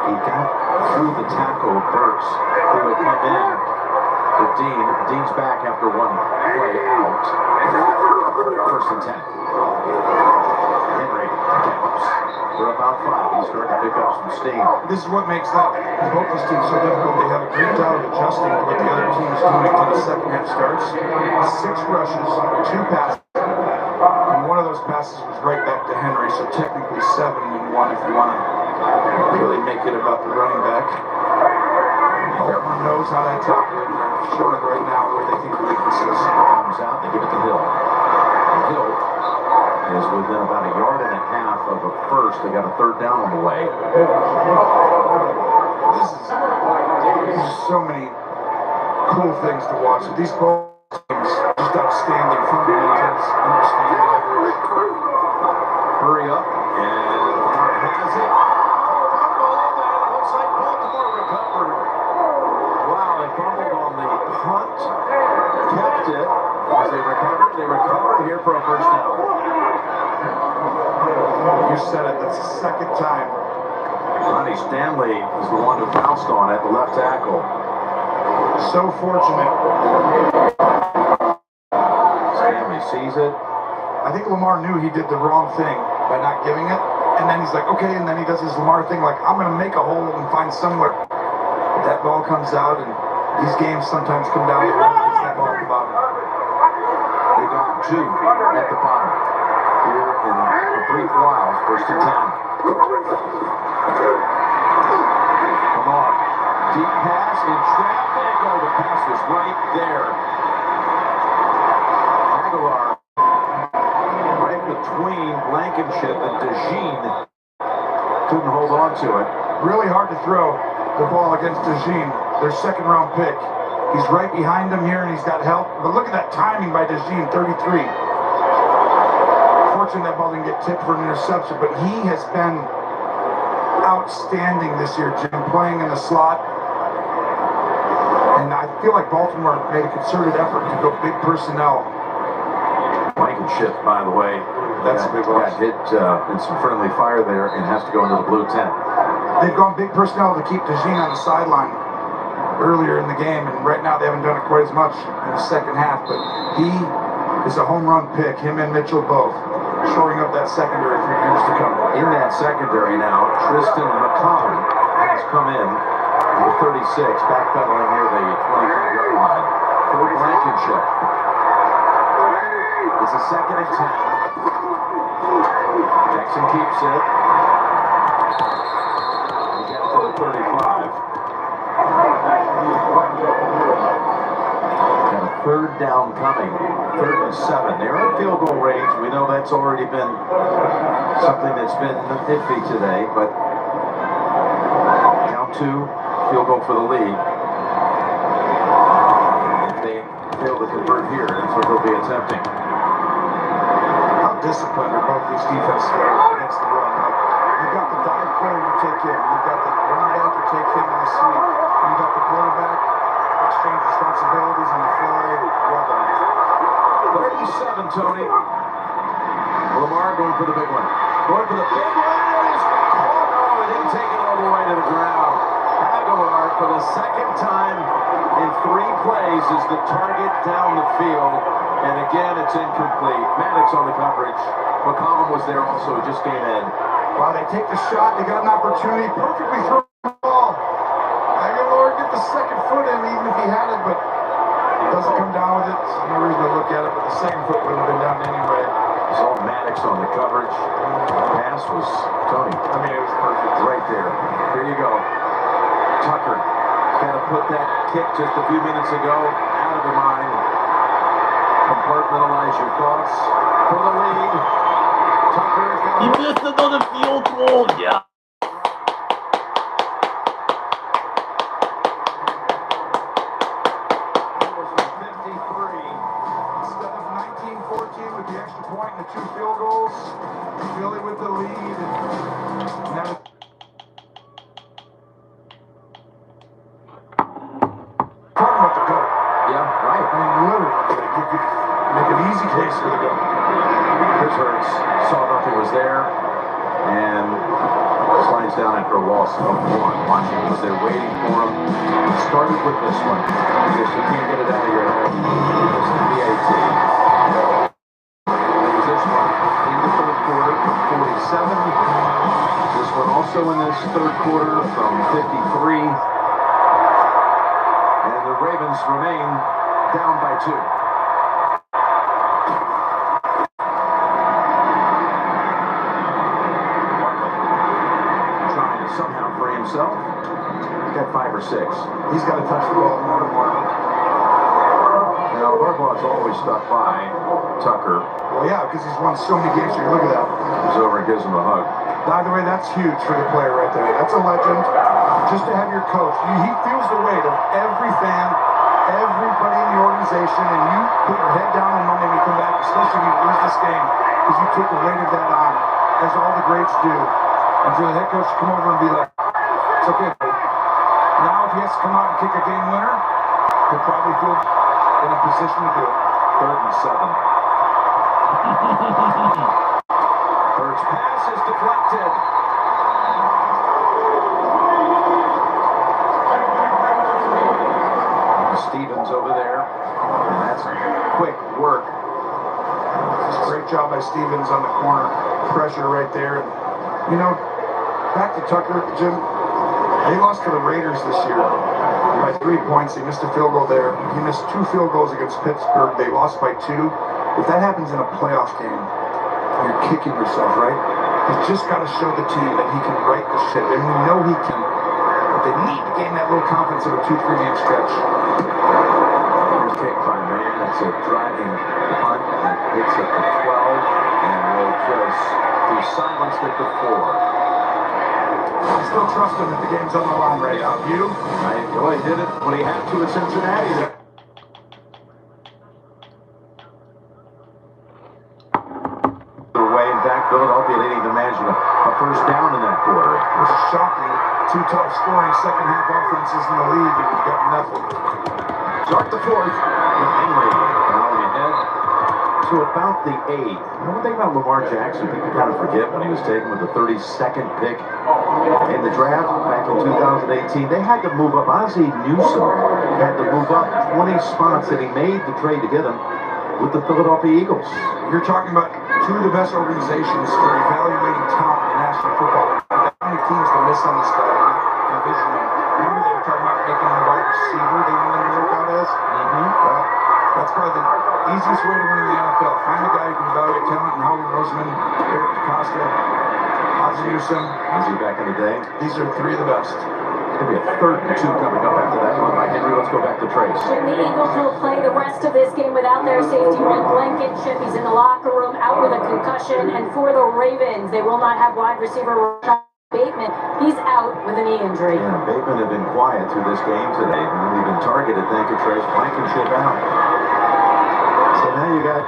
He got through the tackle of Burks, who had come in for Dean. Dean's back after 1 play out. 1st and 10. Henry gallops for about 5. He's starting to pick up some steam. This is what makes both these teams so difficult. They have a great job of adjusting to what the other team is doing until the second half starts. 6 rushes, 2 passes. And one of those passes was right back to Henry, so technically 7 and 1 if you want to really make it about the running back. Everyone knows how that's operating. They're showing right now where they think the weaknesses. Comes out, they give it to Hill. Hill is within about a yard and a half of a first. They got a 3rd down on the way. This is so many cool things to watch. These both teams just outstanding fundamentals, understanding leverage. Hurry up, and Lamar has it. Fumble, and it looks like Baltimore recovered. Wow, they fumbled on the punt, kept it. As they recovered here for a 1st down. You said it. That's the second time. Ronnie Stanley is the one who bounced on it, the left tackle. So fortunate. Stanley sees it. I think Lamar knew he did the wrong thing by not giving it. And then he's like, okay, and then he does his Lamar thing, like, I'm going to make a hole and find somewhere. But that ball comes out, and these games sometimes come down to who gets that ball at the bottom. They got 2 at the bottom. Here in a brief while, 1st and 10. Lamar, deep pass in traffic. Oh, the pass was right there. Aguilar, right between Blankenship and DeJean, couldn't hold on to it. Really hard to throw the ball against DeJean, their second-round pick. He's right behind him here, and he's got help. But look at that timing by DeJean, 33. Fortunate that ball didn't get tipped for an interception, but he has been outstanding this year, Jim, playing in the slot. And I feel like Baltimore made a concerted effort to go big personnel. Blankenship, by the way, That's a big loss. got hit in some friendly fire there and has to go into the blue tent. They've gone big personnel to keep DeJean on the sideline earlier in the game, and right now they haven't done it quite as much in the second half, but he is a home run pick, him and Mitchell both, shoring up that secondary for years to come. In that secondary now, Tristan McCollum has come in at the 36, backpedaling near the 25-yard line for Blankenship. It's a 2nd and 10. Jackson keeps it. He got to the 35. Got a 3rd down coming. 3rd and 7. They're in field goal range. We know that's already been something that's been iffy today, but count 2, field goal for the league. If they fail to convert here, that's what they'll be attempting. How disciplined are both these defenses against the run? Like, you've got the dive player you take in, you've got the running back you take in the sweep, you've got the quarterback exchange responsibilities on the fly. Well done. 37, Tony. Lamar going for the big one. Going for the big one. Oh, he didn't take it all the way to the ground. Aguilar, for the 2nd time in 3 plays, is the target down the field. And again, it's incomplete. Maddox on the coverage. McCollum was there also, just came in. Wow, they take the shot. They got an opportunity. Perfectly thrown the ball. Aguilar get the 2nd foot in, even if he had it, but he doesn't come down with it. No reason to look at it, but the 2nd foot would have been down anyway. It's all Maddox on the coverage. The pass was Tony. I mean, it was perfect. Right there. Here you go. Tucker got to put that kick just a few minutes ago out of the mind. Compartmentalize your thoughts for the lead. Tucker's got He missed another field goal. Yeah. With the extra point and the 2 field goals, Philly with the lead. And now talking about the goat. yeah, right. I mean, literally, you could make an easy case for the goat. Chris Hurts saw nothing was there and slides down after a loss of 1. Washington was there waiting for him. Started with this one. Just you can't get it out of your head. It's the BAT. This one in the 3rd quarter from 47. This one also in this 3rd quarter from 53. And the Ravens remain down by 2. Trying to somehow free himself. He's got 5 or 6. He's got to touch the ball more and more. Now, Harbaugh's always stuck by Tucker. Well, yeah, because he's won so many games. Look at that. He's over and gives him a hug. By the way, that's huge for the player right there. That's a legend. Just to have your coach. He feels the weight of every fan, everybody in the organization, and you put your head down on Monday when you come back, especially when you lose this game, because you take the weight of that on, as all the greats do. And for the head coach to come over and be like, it's okay, buddy. Now, if he has to come out and kick a game winner, he'll probably feel in a position to do it. 3rd and 7. Hurts pass is deflected. deflected. Stevens over there. And that's quick work. Great job by Stevens on the corner. Pressure right there. You know, back to Tucker, Jim. They lost to the Raiders this year by 3 points. They missed a field goal there. He missed 2 field goals against Pittsburgh. They lost by 2. If that happens in a playoff game, you're kicking yourself, right? He's just got to show the team that he can right the ship, and we know he can. But they need to gain that little confidence of a 2-3 game stretch. Here's kick by Mann. It's a driving punt. It hits at the 12, and will just be silenced at the 4. I still trust him if the game's on the line right now. You? He did it when he had to at Cincinnati. Away, in fact, Philadelphia didn't even manage a first down in that quarter. It was shocking. 2 top scoring second half offenses in the league, and you've got nothing. Start the 4th with Henry plowing ahead to about the 8. You know one thing about Lamar Jackson, people kind of forget when he was taken with the 32nd pick in the draft back in 2018. They had to move up. Ozzie Newsome had to move up 20 spots, and he made the trade to get him with the Philadelphia Eagles. You're talking about 2 of the best organizations for evaluating talent in National Football. How many teams to miss on this guy? Not envisioning. Remember they were talking about making him a wide receiver. They wanted to work out as. Well, that's probably the easiest way to win in the NFL. Find a guy who can evaluate talent. And Howie Roseman, Eric DeCosta, Ozzie Newsome. Ozzie back in the day. These are 3 of the best. It's going to be a 3rd and 2 coming up after that one by Henry. Let's go back to Trace. And the Eagles will play the rest of this game without their safety Red Blankenship. He's in the locker room out with a concussion. And for the Ravens, they will not have wide receiver Bateman. He's out with a knee injury. Yeah, Bateman had been quiet through this game today. We've been targeted, thank you, Trace. Blankenship out. So now you got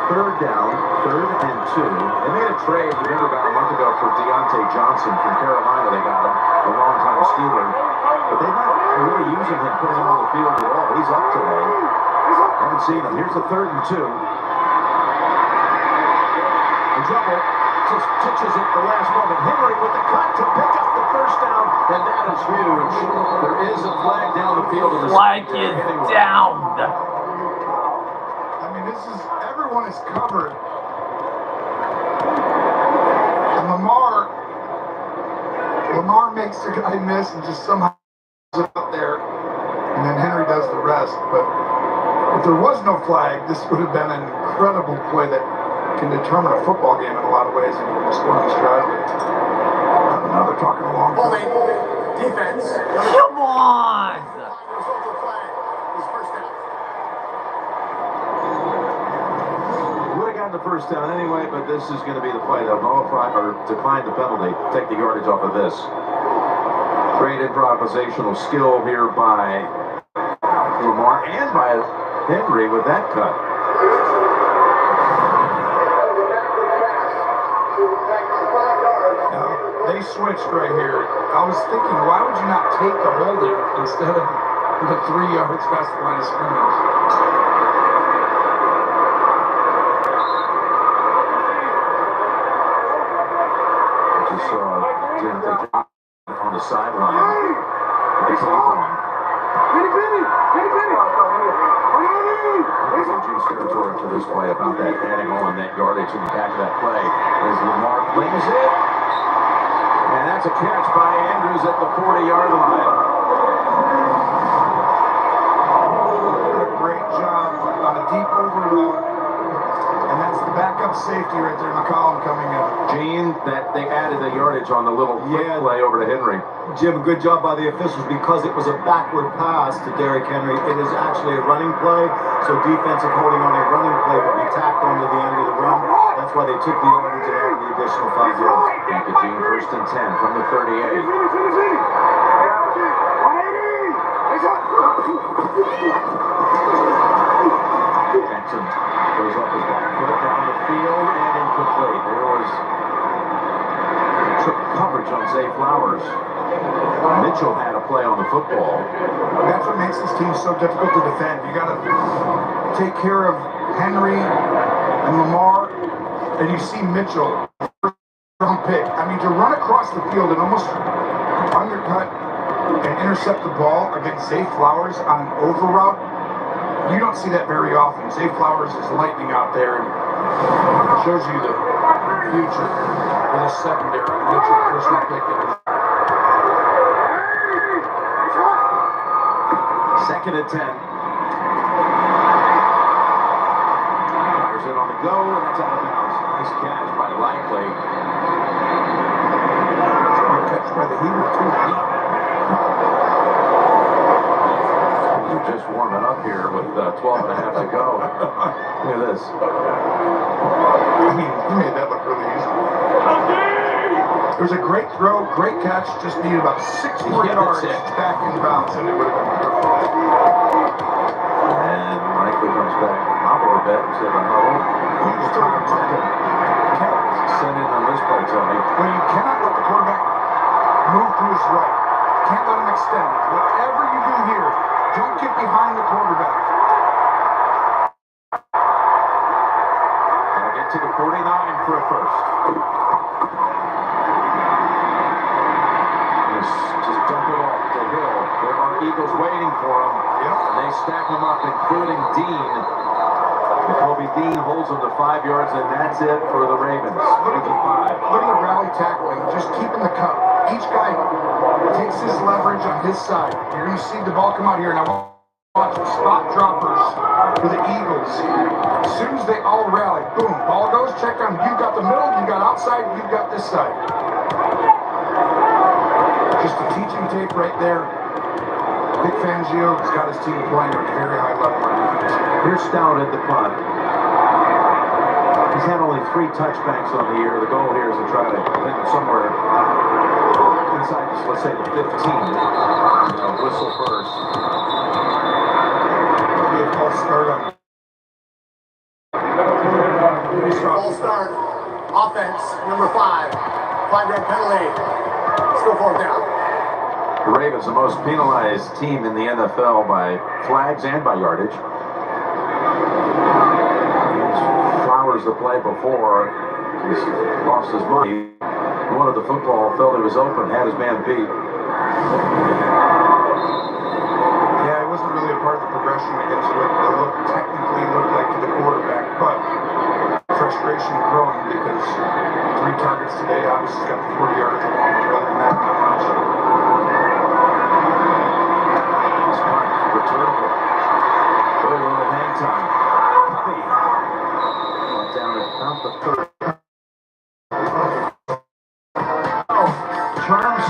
3rd down, 3rd and 2. They made a trade, remember, about a month ago for Deontay Johnson from Carolina. They got him, a long-time Steeler. But they're not really using him, putting him on the field at all. He's up today. Haven't seen him. Here's the 3rd and 2. In trouble. Just touches it the last moment. Henry with the cut to pick up the 1st down, and that is huge. There is a flag down the field. Flag is down. I mean, this is, everyone is covered. And Lamar makes the guy miss and just somehow is up there. And then Henry does the rest. But if there was no flag, this would have been an incredible play that can determine a football game in a lot of ways, and you can score on this drive. Now they're talking along. Holding defense. Come on! Would have gotten the 1st down anyway, but this is going to be the play. They'll nullify or decline the penalty, take the yardage off of this. Great improvisational skill here by Lamar and by Henry with that cut. They switched right here. I was thinking, why would you not take the holding instead of the 3 yards past the line of scrimmage? I just saw Deontay Johnson on the sideline. Juice territory for this play about that adding on that yardage in the back of that play as Lamar flings it. And that's a catch by Andrews at the 40-yard line. A great job on a deep overload. And that's the backup safety right there, McCollum coming in. Gene, that they added the yardage on the little quick play over to Henry. Jim, a good job by the officials because it was a backward pass to Derrick Henry. It is actually a running play, so defensive holding on a running play would be tacked onto the end of the run. That's why they took the yardage and added the additional 5 yards. Thank you, Gene. 1st and 10 from the 38. Jackson goes up his back foot down the field and incomplete. There was triple coverage on Zay Flowers. Mitchell had a play on the football. That's what makes this team so difficult to defend. You got to take care of Henry and Lamar, and you see Mitchell. Don't pick. I mean, to run across the field and almost undercut and intercept the ball against Zay Flowers on an over route, you don't see that very often. Zay Flowers is lightning out there, and it shows you the future for the secondary. Mitchell, Christian Pickett. Second and 10. Fires it on the go, and that's out of bounds. Nice catch by Likely. Good catch by the Heater, too. We're just warming up here with 12 and a half to go. Look at this. I mean, he made that look really easy. It was a great throw, great catch, just needed about 6 more yards back in bounds, and it would have been perfect. And Likely comes back, hobble a bit, instead of a huddle. He's throwing to Send in on this play, Tony. Well, you cannot let the quarterback move to his right. Can't let him extend. Whatever you do here, don't get behind the quarterback. Gonna get to the 49 for a first. Just dump it off to Hill. There are Eagles waiting for him. Yep. And they stack him up, including Dean. Kobe Dean holds him to 5 yards, and that's it for the Ravens. Look at the rally tackling, just keeping the cup. Each guy takes his leverage on his side. You're going to see the ball come out here. Now watch the spot droppers for the Eagles. As soon as they all rally, boom, ball goes, check on. You got the middle, you got outside, you got this side. Just a teaching tape right there. Vic Fangio has got his team playing at a very high level on defense. Here's Stout at the punt. He's had only 3 touchbacks on the year. The goal here is to try to hit him somewhere inside, let's say, the 15. Whistle first. False start on. False start. Offense, number 5. 5-yard penalty. Still 4th down. The Ravens, the most penalized team in the NFL by flags and by yardage. Flowers the play before, he's lost his money. Wanted the football, felt it was open, had his man beat. Yeah, it wasn't really a part of the progression against what the look technically looked like to the quarterback, but frustration growing because 3 targets today, obviously got the 40 yards along, but other than that, not much. Returnable. Very little hang time. Puppy. Down at about the 3rd. Charms.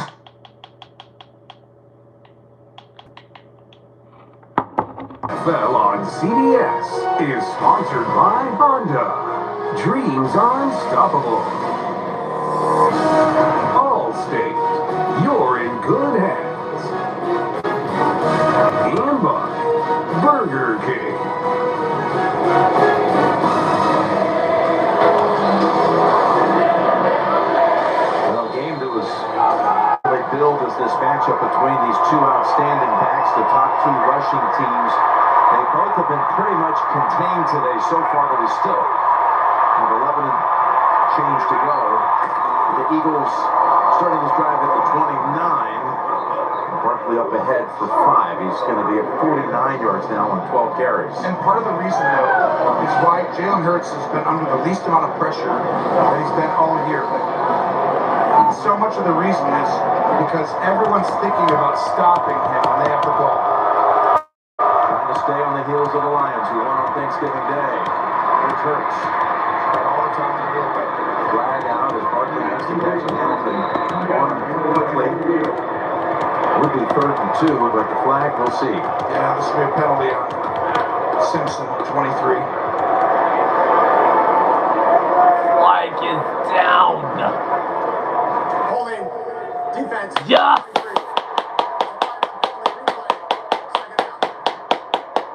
NFL on CBS is sponsored by Honda. Dreams are unstoppable. Allstate, you're in good hands. And by Burger King. Well, a game that was really billed as this matchup between these 2 outstanding backs, the top 2 rushing teams. They both have been pretty much contained today so far, but we still have 11 and change to go. The Eagles starting this drive at the 29. Barkley up ahead for 5. He's going to be at 49 yards now on 12 carries. And part of the reason, though, is why Jalen Hurts has been under the least amount of pressure that he's been all year. But so much of the reason is because everyone's thinking about stopping him when they have the ball. Trying to stay on the heels of the Lions, who won on Thanksgiving Day. Here's Hurts. All the time to do it. Flag out as Barkley has to catch Hamilton on quickly. Would be 3rd and 2, but the flag, we'll see. Yeah, this will be a penalty on Simpson, 23. Flag is down. Holding. Defense. Yeah.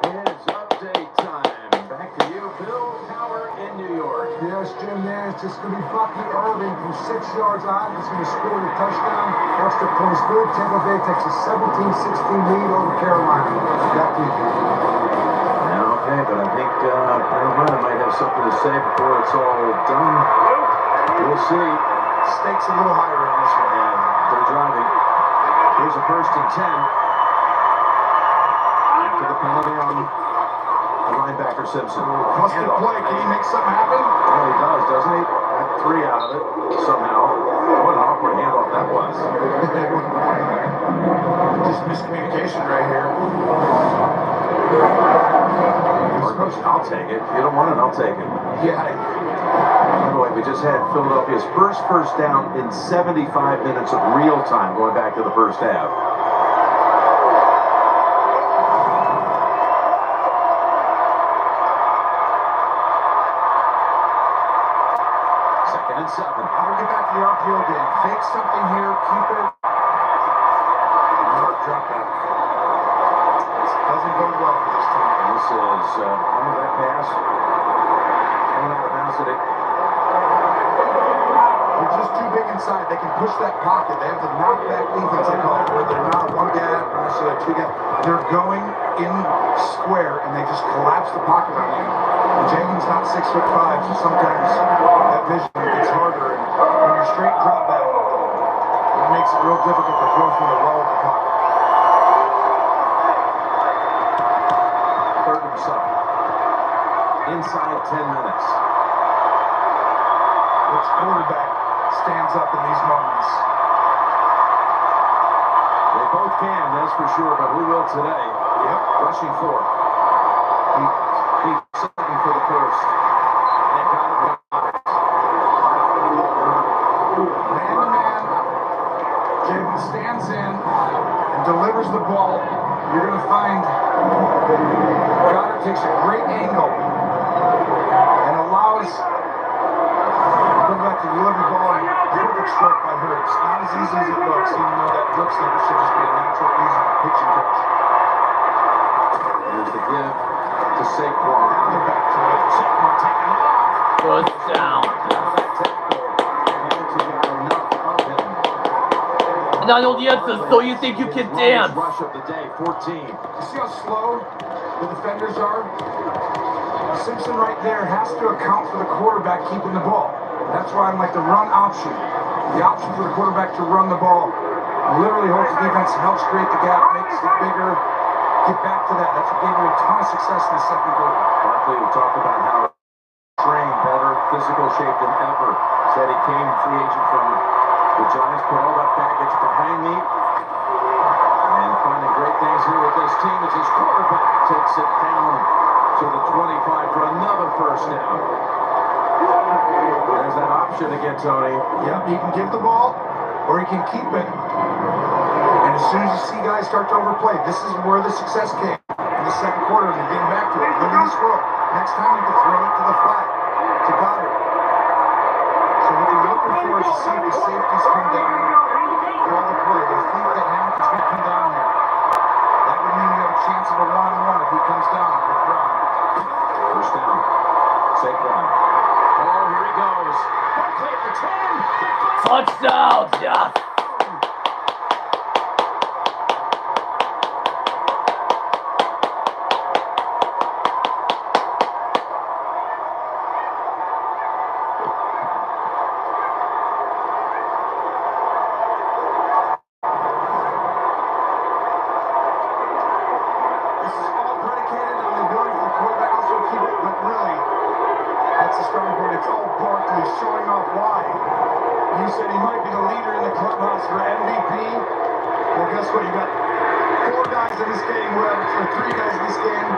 It's update time. Back to you, Bill Cowher in New York. Yes, Jim, it's just going to be Bucky Irving from 6 yards out. He's going to score the touchdown. Extra points good. Tampa Bay takes a 17-16 lead over Carolina. Back to you. Yeah, okay, but I think Carolina might have something to say before it's all done. We'll see. stakes a little higher in this one. And they're driving. Here's a 1st and 10. After the penalty on the linebacker Simpson. Busted play. Can he make something happen? Well, he does, doesn't he? Got 3 out of it somehow. What an awkward handoff that was. Just miscommunication right here. I'll take it. If you don't want it, I'll take it. Yeah. By the way, we just had Philadelphia's first down in 75 minutes of real time going back to the first half. Second and 7. How do we get back to the RPO game? Fake something here, keep it. Drop back. This doesn't bode well for this team. This is that pass. Thrown out of bounds today. They're just too big inside. They can push that pocket. They have the knockback defense they call it, where they're not one gap, or necessarily two gap. They're going in square, and they just collapse the pocket on you. And Jenkins not 6'5", so sometimes that vision gets harder. And when you're straight drop back, it makes it real difficult to throw from the well of the pocket. 3rd and 7. Inside 10 minutes. Which quarterback stands up in these moments? They both can, that's for sure, but who will today? Yep. Rushing 4. He's setting for the first. They got it. Man-to-man. Jaden stands in and delivers the ball. You're going to find Goddard takes a great angle and allows quarterback to deliver the ball, and perfect stroke by Hurts. Not as easy as it looks, even though that looks like it should just be a natural, easy pitch and catch. Here's the give to Saquon. Now they're back to it. Saquon taking off. Good down. Not on the answer, so you think you can dance. Rush of the day, 14. You see how slow the defenders are? Simpson right there has to account for the quarterback keeping the ball. That's why I'm like the run option. The option for the quarterback to run the ball literally holds the defense, helps create the gap, makes it bigger. Get back to that. That's what gave him a ton of success in the second quarter. Barkley, we talked about how trained, better physical shape than ever. Said he came free agent from the Giants, put all that baggage behind me. And finding great things here with this team as his quarterback takes it down to the 25 for another first down. There's that option again, Tony. Yep, he can give the ball or he can keep it. And as soon as you see guys start to overplay, this is where the success came in the second quarter, and they're getting back to it. Look at this throw. Next time you can throw it to the flat, to Goddard. So what they're looking for is to see if the safeties come down for all the play. They think that Hamilton's going to come down here. That would mean you have a chance of a one-on-one if he comes down with Brown. First down. Saquon. Oh, here he goes. Barkley at the 10. Touchdown, yeah. It's all Barkley showing off why. You said he might be the leader in the clubhouse for MVP. Well, guess what? You got 4 guys in this game, or 3 guys in this game.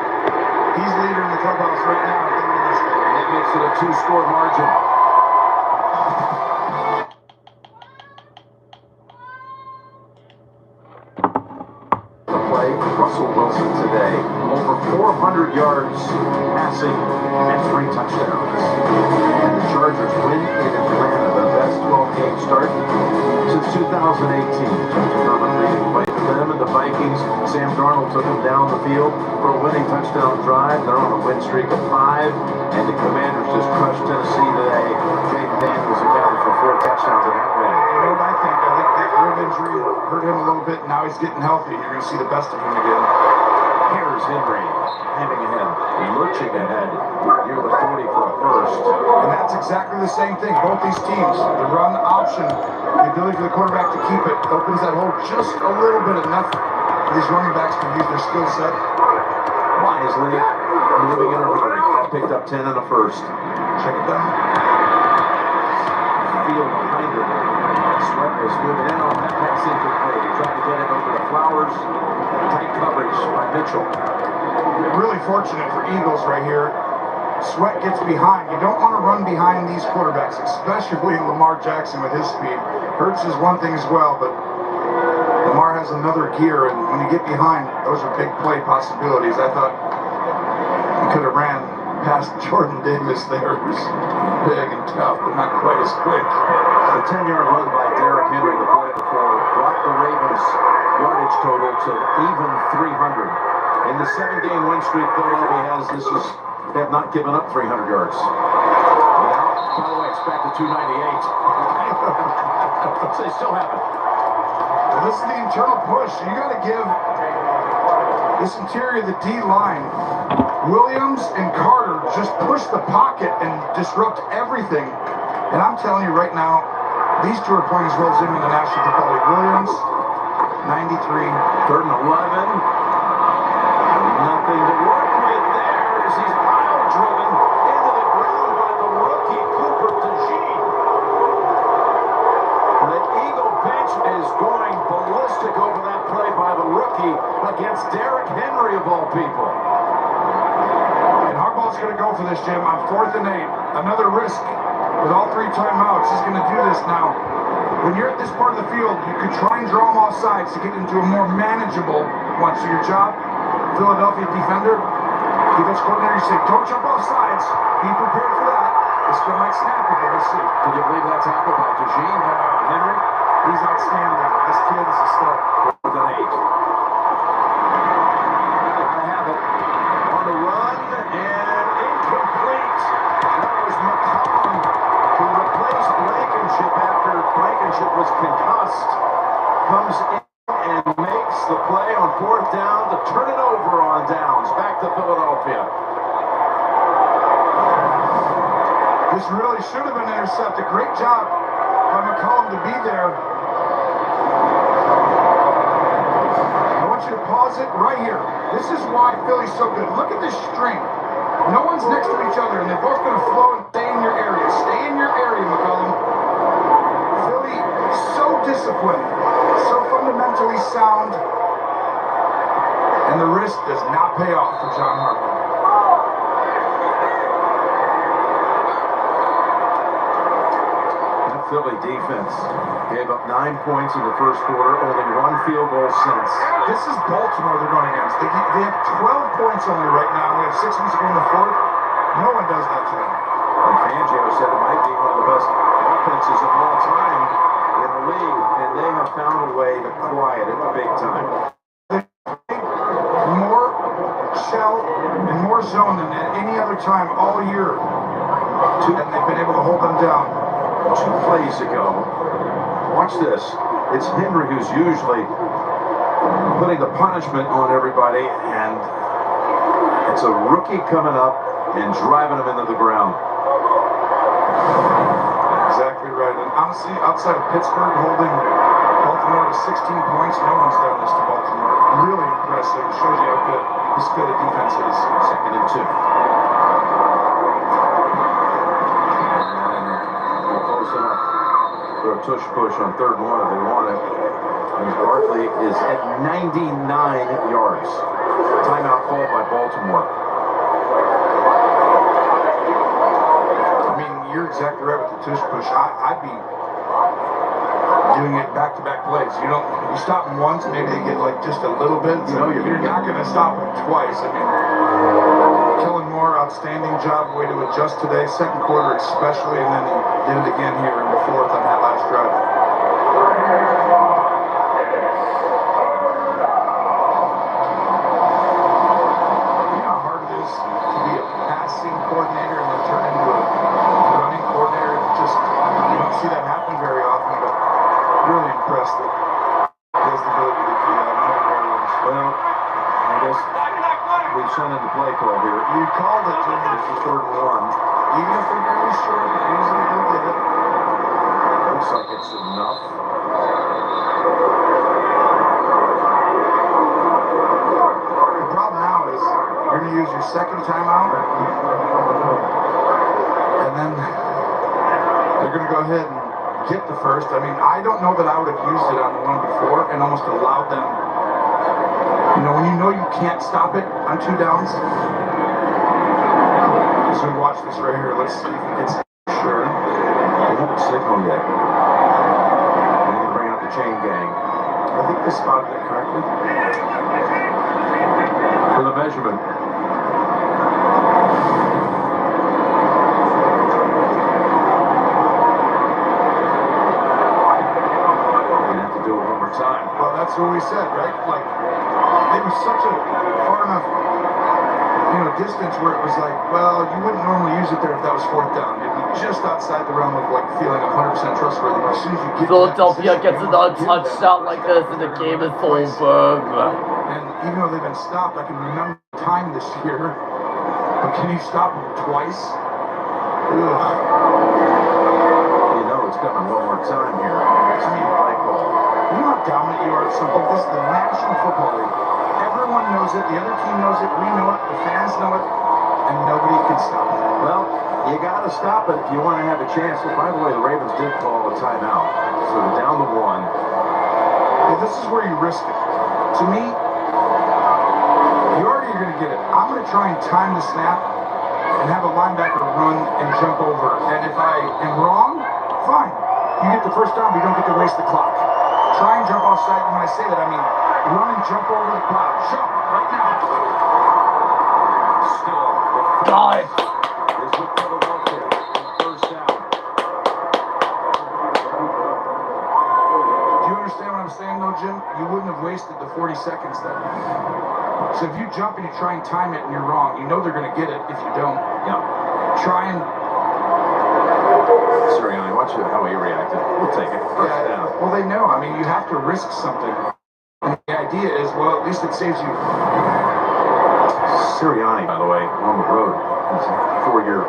He's leader in the clubhouse right now if they win this game. And that makes it a 2-score margin. The play, Russell Wilson today. Over 400 yards passing and 3 touchdowns. And the Chargers win in Atlanta, the best 12-game start since 2018. Herbert leading the way for them, and the Vikings, Sam Darnold took them down the field for a winning touchdown drive. They're on a win streak of 5, and the Commanders just crushed Tennessee today. Jaden Daniels accounted for 4 touchdowns in that win. You know what I think? I think that rib injury hurt him a little bit. Now he's getting healthy. You're going to see the best of him again. Here's Henry, heading ahead, lurching ahead, near the 40 for a first. And that's exactly the same thing. Both these teams, the run option, the ability for the quarterback to keep it, opens that hole just a little bit enough for these running backs to use their skill set. Wisely moving in a hurry. That picked up 10 in the first. Check it down. Field behind him. Sweat was moving in on that pass incomplete. He tried to get it over to Flowers. Tight coverage by Mitchell. Really fortunate for Eagles right here. Sweat gets behind. You don't want to run behind these quarterbacks, especially Lamar Jackson with his speed. Hurts is one thing as well, but Lamar has another gear, and when you get behind, those are big play possibilities. I thought he could have ran past Jordan Davis there, who's big and tough, but not quite as quick. The 10-yard run by Derrick Henry the play before brought the Ravens' yardage total to even 300. In the 7-game win streak Philadelphia has, they have not given up 300 yards. Now, by the way, it's back to 298. So they still haven't. Well, this is the internal push. You got to give this interior, the D line, Williams and Carter just push the pocket and disrupt everything. And I'm telling you right now, these two are playing as well as anyone in the National Football League. Williams, 93. 3rd and 11. Nothing to work with there as he's pile-driven into the ground by the rookie Cooper DeJean. The Eagle bench is going ballistic over that play by the rookie against Derrick Henry of all people. And Harbaugh's going to go for this, Jim, on 4th and 8. Another risk with all 3 timeouts. He's going to do this now. When you're at this part of the field, you could try and draw them off sides to get into a more manageable one. So your job, Philadelphia defender, defense coordinator, you say, don't jump off sides. Be prepared for that. This one might snap it, but we'll see. Can you believe that tackle by DeJean? Henry? He's outstanding. This kid is a star. 4th and 8. Gotta have it. On the run and incomplete. That was McCollum who replaced Blankenship after Blankenship was concussed. Comes in and makes the play on 4th down to turn it over on downs. Back to Philadelphia. This really should have been intercepted. Great job by McCollum to be there. I want you to pause it right here. This is why Philly's so good. Look at this string. No one's next to each other, and they're both going to flow and stay in your area. Stay in your area, McCollum. Philly, so disciplined, so fundamentally sound, and the risk does not pay off for John Harbaugh. Philly defense gave up 9 points in the first quarter, only 1 field goal since. This is Baltimore they're going against. They have 12 points only right now. We have 6 minutes to go in the 4th. No one does that to them. And Fangio said it might be one of the best offenses of all time in the league, and they have found a way to quiet it big time. More shell and more zone than at any other time all year. And they've been able to hold them down. 2 plays ago, watch this. It's Henry who's usually putting the punishment on everybody, and it's a rookie coming up and driving him into the ground. Exactly right. And honestly, outside of Pittsburgh holding Baltimore to 16 points, no one's done this to Baltimore. Really impressive. It shows you how good this good a defense is. 2nd and 2. For a tush push on 3rd and 1 if they want it. And Barkley is at 99 yards. Timeout called by Baltimore. I mean, you're exactly right with the tush push. I'd be doing it back-to-back plays. You stop them once, maybe they get like just a little bit. So you're not going to stop them twice. I mean, Kellen Moore, outstanding job, way to adjust today. 2nd quarter especially, and then he did it again here in the 4th on that last drive. You know how hard it is to be a passing coordinator and then turn into a running coordinator? You don't see that happen very often, but really impressed that he has the ability to do that. Well, I guess into play call here. You called it, Jimmy. This is 3rd and 1. Even if they're very short, usually they'll get it. Looks like it's enough. The problem now is you're going to use your second timeout, and then they're going to go ahead and get the first. I mean, I don't know that I would have used it on the one before and almost allowed them. You know you can't stop it on 2 downs. So we watch this right here. Let's see if it gets sure. They haven't signaled yet. They can bring out the chain gang. I think they spotted it correctly. For the measurement. Gonna have to do it one more time. Well, that's what we said, right? Like, it was such a far enough, distance where it was like, well, you wouldn't normally use it there if that was 4th down. It'd be just outside the realm of like feeling 100% trustworthy. But as soon as you get Philadelphia gets another touchdown like this and the game is over. And even though they've been stopped, I can remember time this year. But can you stop them twice? Ugh. It's coming one more time here. I mean, you know how dominant you are at something. This is the National Football League. Everyone knows it. The other team knows it. We know it. The fans know it. And nobody can stop it. Well, you got to stop it if you want to have a chance. By the way, the Ravens did call a timeout. So they're down to 1. Well, this is where you risk it. To me, you already are going to get it. I'm going to try and time the snap and have a linebacker run and jump over. And if I am wrong, fine. You get the first down, but you don't get to waste the clock. Try and jump offside. And when I say that, I mean run and jump over the clock. Jump right now. Still, God. is with Philadelphia. First down. Do you understand what I'm saying, though, Jim? You wouldn't have wasted the 40 seconds then. So if you jump and you try and time it and you're wrong, you know they're going to get it if you don't. Yeah. Try and... Sirianni, watch how he reacted. We'll take it. First down. Well, they know. I mean, you have to risk something. And the idea is, well, at least it saves you. Sirianni, by the way, on the road. His 4-year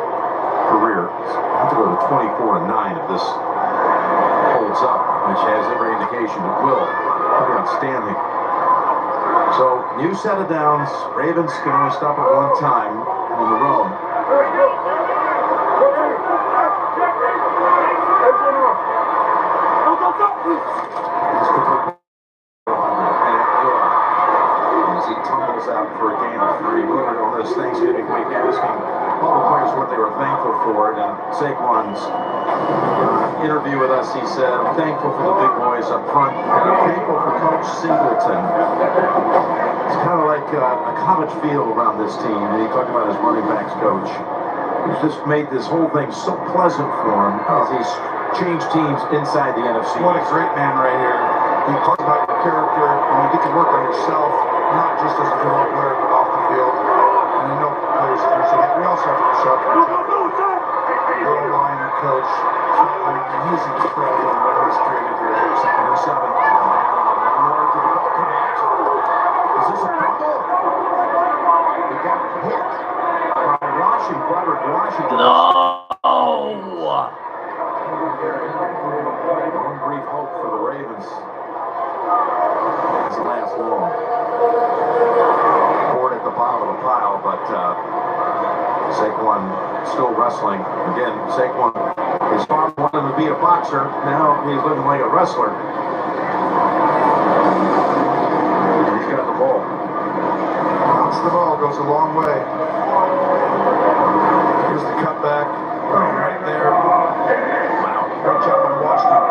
career. I have to go to 24-9 if this holds up, which has every indication it will. Pretty outstanding. So, new set of downs. Ravens can only stop at 1 time on the road. As he tumbles out for a game of 3, we were on this Thanksgiving week asking all the players what they were thankful for. And Saquon's interview with us, he said, I'm thankful for the big boys up front, and I'm thankful for Coach Singleton. It's kind of like a college feel around this team. And he talked about his running backs coach. He's just made this whole thing so pleasant for him as he's changed teams inside the NFC. What a great man right here. He talks about your character, and you get to work on yourself, not just as a football player, but off the field. And I know players appreciate it. We also have to shout out the O-line coach. He's incredible in what he's created here. 2nd and 7. Is this a fumble? He got hit by Robert Washington. No! One brief hope for the Ravens. Doesn't last long. Ford at the bottom of the pile, but Saquon still wrestling. Again, Saquon, his father wanted to be a boxer. Now he's looking like a wrestler. And he's got the ball. Bounce the ball goes a long way. Here's the cutback. Boom, right there. Wow. Great job on Washington.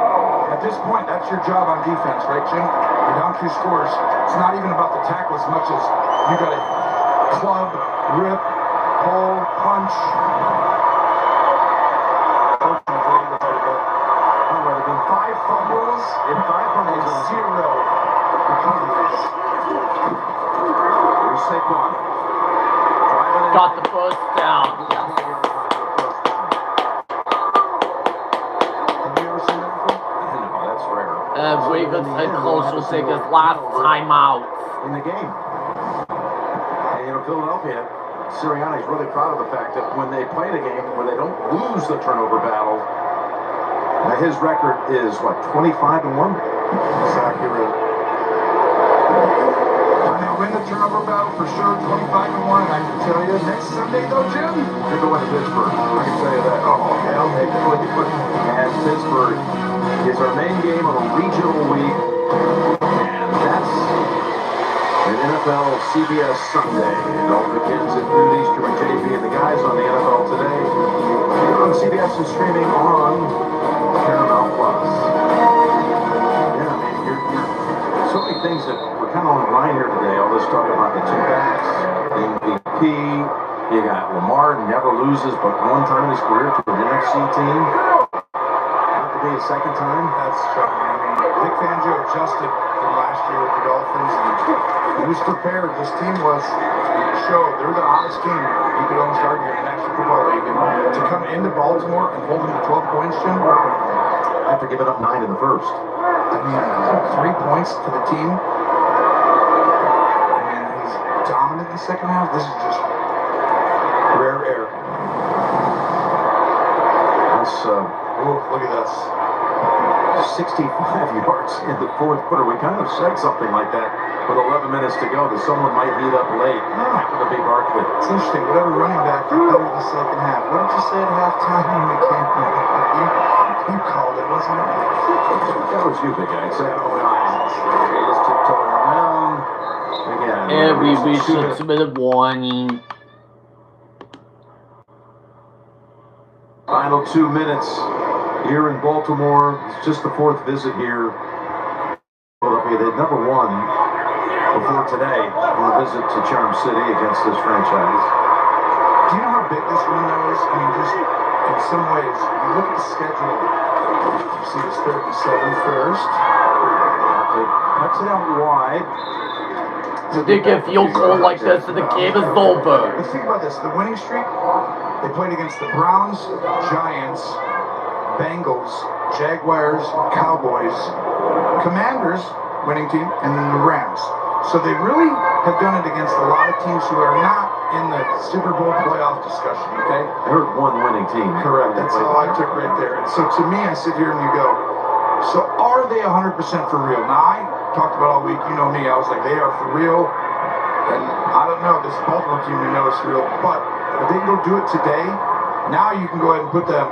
At this point, that's your job on defense, right, Jim? You're down 2 scores. It's not even about the tackle as much as you got to club, rip, pull, punch. There would have been 5 fumbles and 5 fumbles and 0 recoveries. Here's Saquon. Got the first down. And Ravens head coach will take his last timeout. In the game. And, Philadelphia, Sirianni's really proud of the fact that when they play the game where they don't lose the turnover battle, his record is, what, 25-1? Exactly right. When they win the turnover battle, for sure, 25-1. I can tell you, next Sunday, though, Jim, You're going to Pittsburgh. I can tell you that. oh, okay, I'll take it. And Pittsburgh is our main game of a regional week. And that's an NFL CBS Sunday. Don't forget to Food Easter with JP and the guys on the NFL Today. Here on CBS and streaming on Paramount Plus. Yeah, I mean, you're so many things that we're kind of on the line here today. All this talk about the two backs, the MVP. You got Lamar never loses but one time in his career to an NFC team. Not to be a second time. That's shocking. I mean, Vic Fangio adjusted from last year with the Dolphins, and he was prepared. This team was, it showed they're the hottest team. You could almost argue in the National Football League. And to come into Baltimore and hold them to 12 points, Jim, After giving up 9 in the first. I mean, 3 points to the team. I mean, he's dominant in the second half. This is just rare air. That's, look at this. 65 yards in the fourth quarter. We kind of said something like that with 11 minutes to go, that someone might heat up late. Happened to be Barkley. It's interesting. Whatever running back did better in the second half. What did you say at halftime when we can't? You called it, wasn't it? That was you, big guy. He is tiptoeing around. Again, Every reach-minute warning. Final 2 minutes here in Baltimore. It's just the fourth visit here. Philadelphia, they'd never won before today on a visit to Charm City against this franchise. Do you know how big this window is? I mean, just in some ways, you look at the schedule. You see it's 37 first. Cuts it out wide. They get field goal like this and the game is over. Let's think about this. The winning streak, they played against the Browns, Giants, Bengals, Jaguars, Cowboys, Commanders, winning team, and then the Rams. So they really have done it against a lot of teams who are not in the Super Bowl playoff discussion, okay? I heard one winning team. Correct. That's all I took right there. And so to me, I sit here and you go, so are they 100% for real? Now, I talked about all week, you know me, I was like, they are for real. And I don't know, this Baltimore team we know is for real. But if they can go do it today, now you can go ahead and put them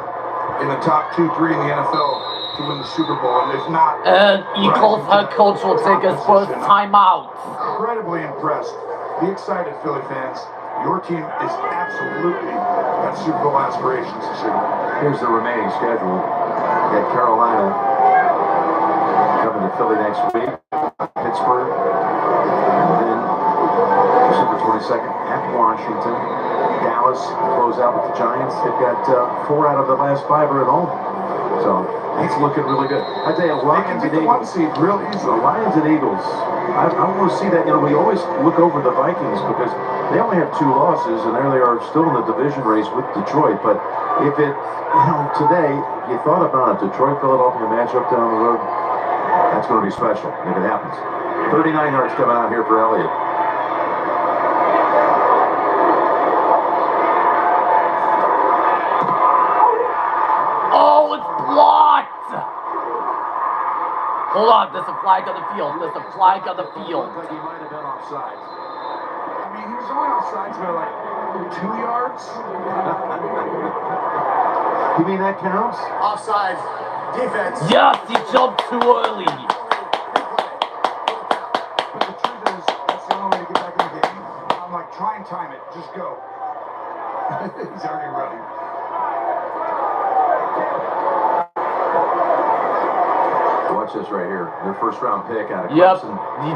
in the top 2, 3 in the NFL to win the Super Bowl. And if not... And Eagles head coach will take his first time out. Incredibly impressed. Be excited, Philly fans. Your team is absolutely got Super Bowl aspirations this year. Here's the remaining schedule. You got Carolina coming to Philly next week, Pittsburgh, and then December 22nd at Washington, Dallas, close out with the Giants. They've got 4 out of the last 5 are at home. So it's looking really good. I tell you, Lions and Eagles. Real easy. The Lions and Eagles. I want to see that. You know, we always look over the Vikings because they only have 2 losses, and there they are still in the division race with Detroit. But if it, today, you thought about it, Detroit-Philadelphia matchup down the road, that's going to be special if it happens. 39 yards coming out here for Elliott. Oh, it's blocked! Hold on, there's a flag on the field. There's a flag on the field. Looks like he might have been offside. I mean, he was only offside by like 2 yards. You mean that counts? Offside. Defense. Yes, he jumped too early. But the truth is, that's the only way to get back in the game. I'm like, try and time it. Just go. He's already running. Watch this right here. Their first round pick out of Yep, Clemson. he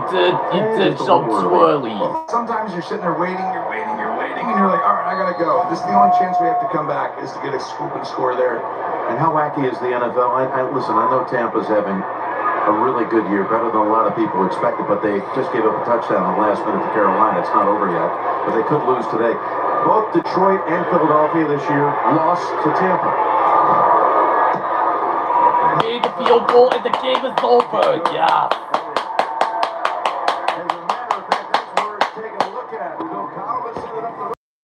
did jump too early. Sometimes you're sitting there waiting, and you're like, all right, I gotta go. This is the only chance we have to come back is to get a scoop and score there. And how wacky is the NFL? Listen, I know Tampa's having a really good year, better than a lot of people expected, but they just gave up a touchdown in the last minute to Carolina. It's not over yet, but they could lose today. Both Detroit and Philadelphia this year lost to Tampa. Made the field goal and the game is over. Yeah.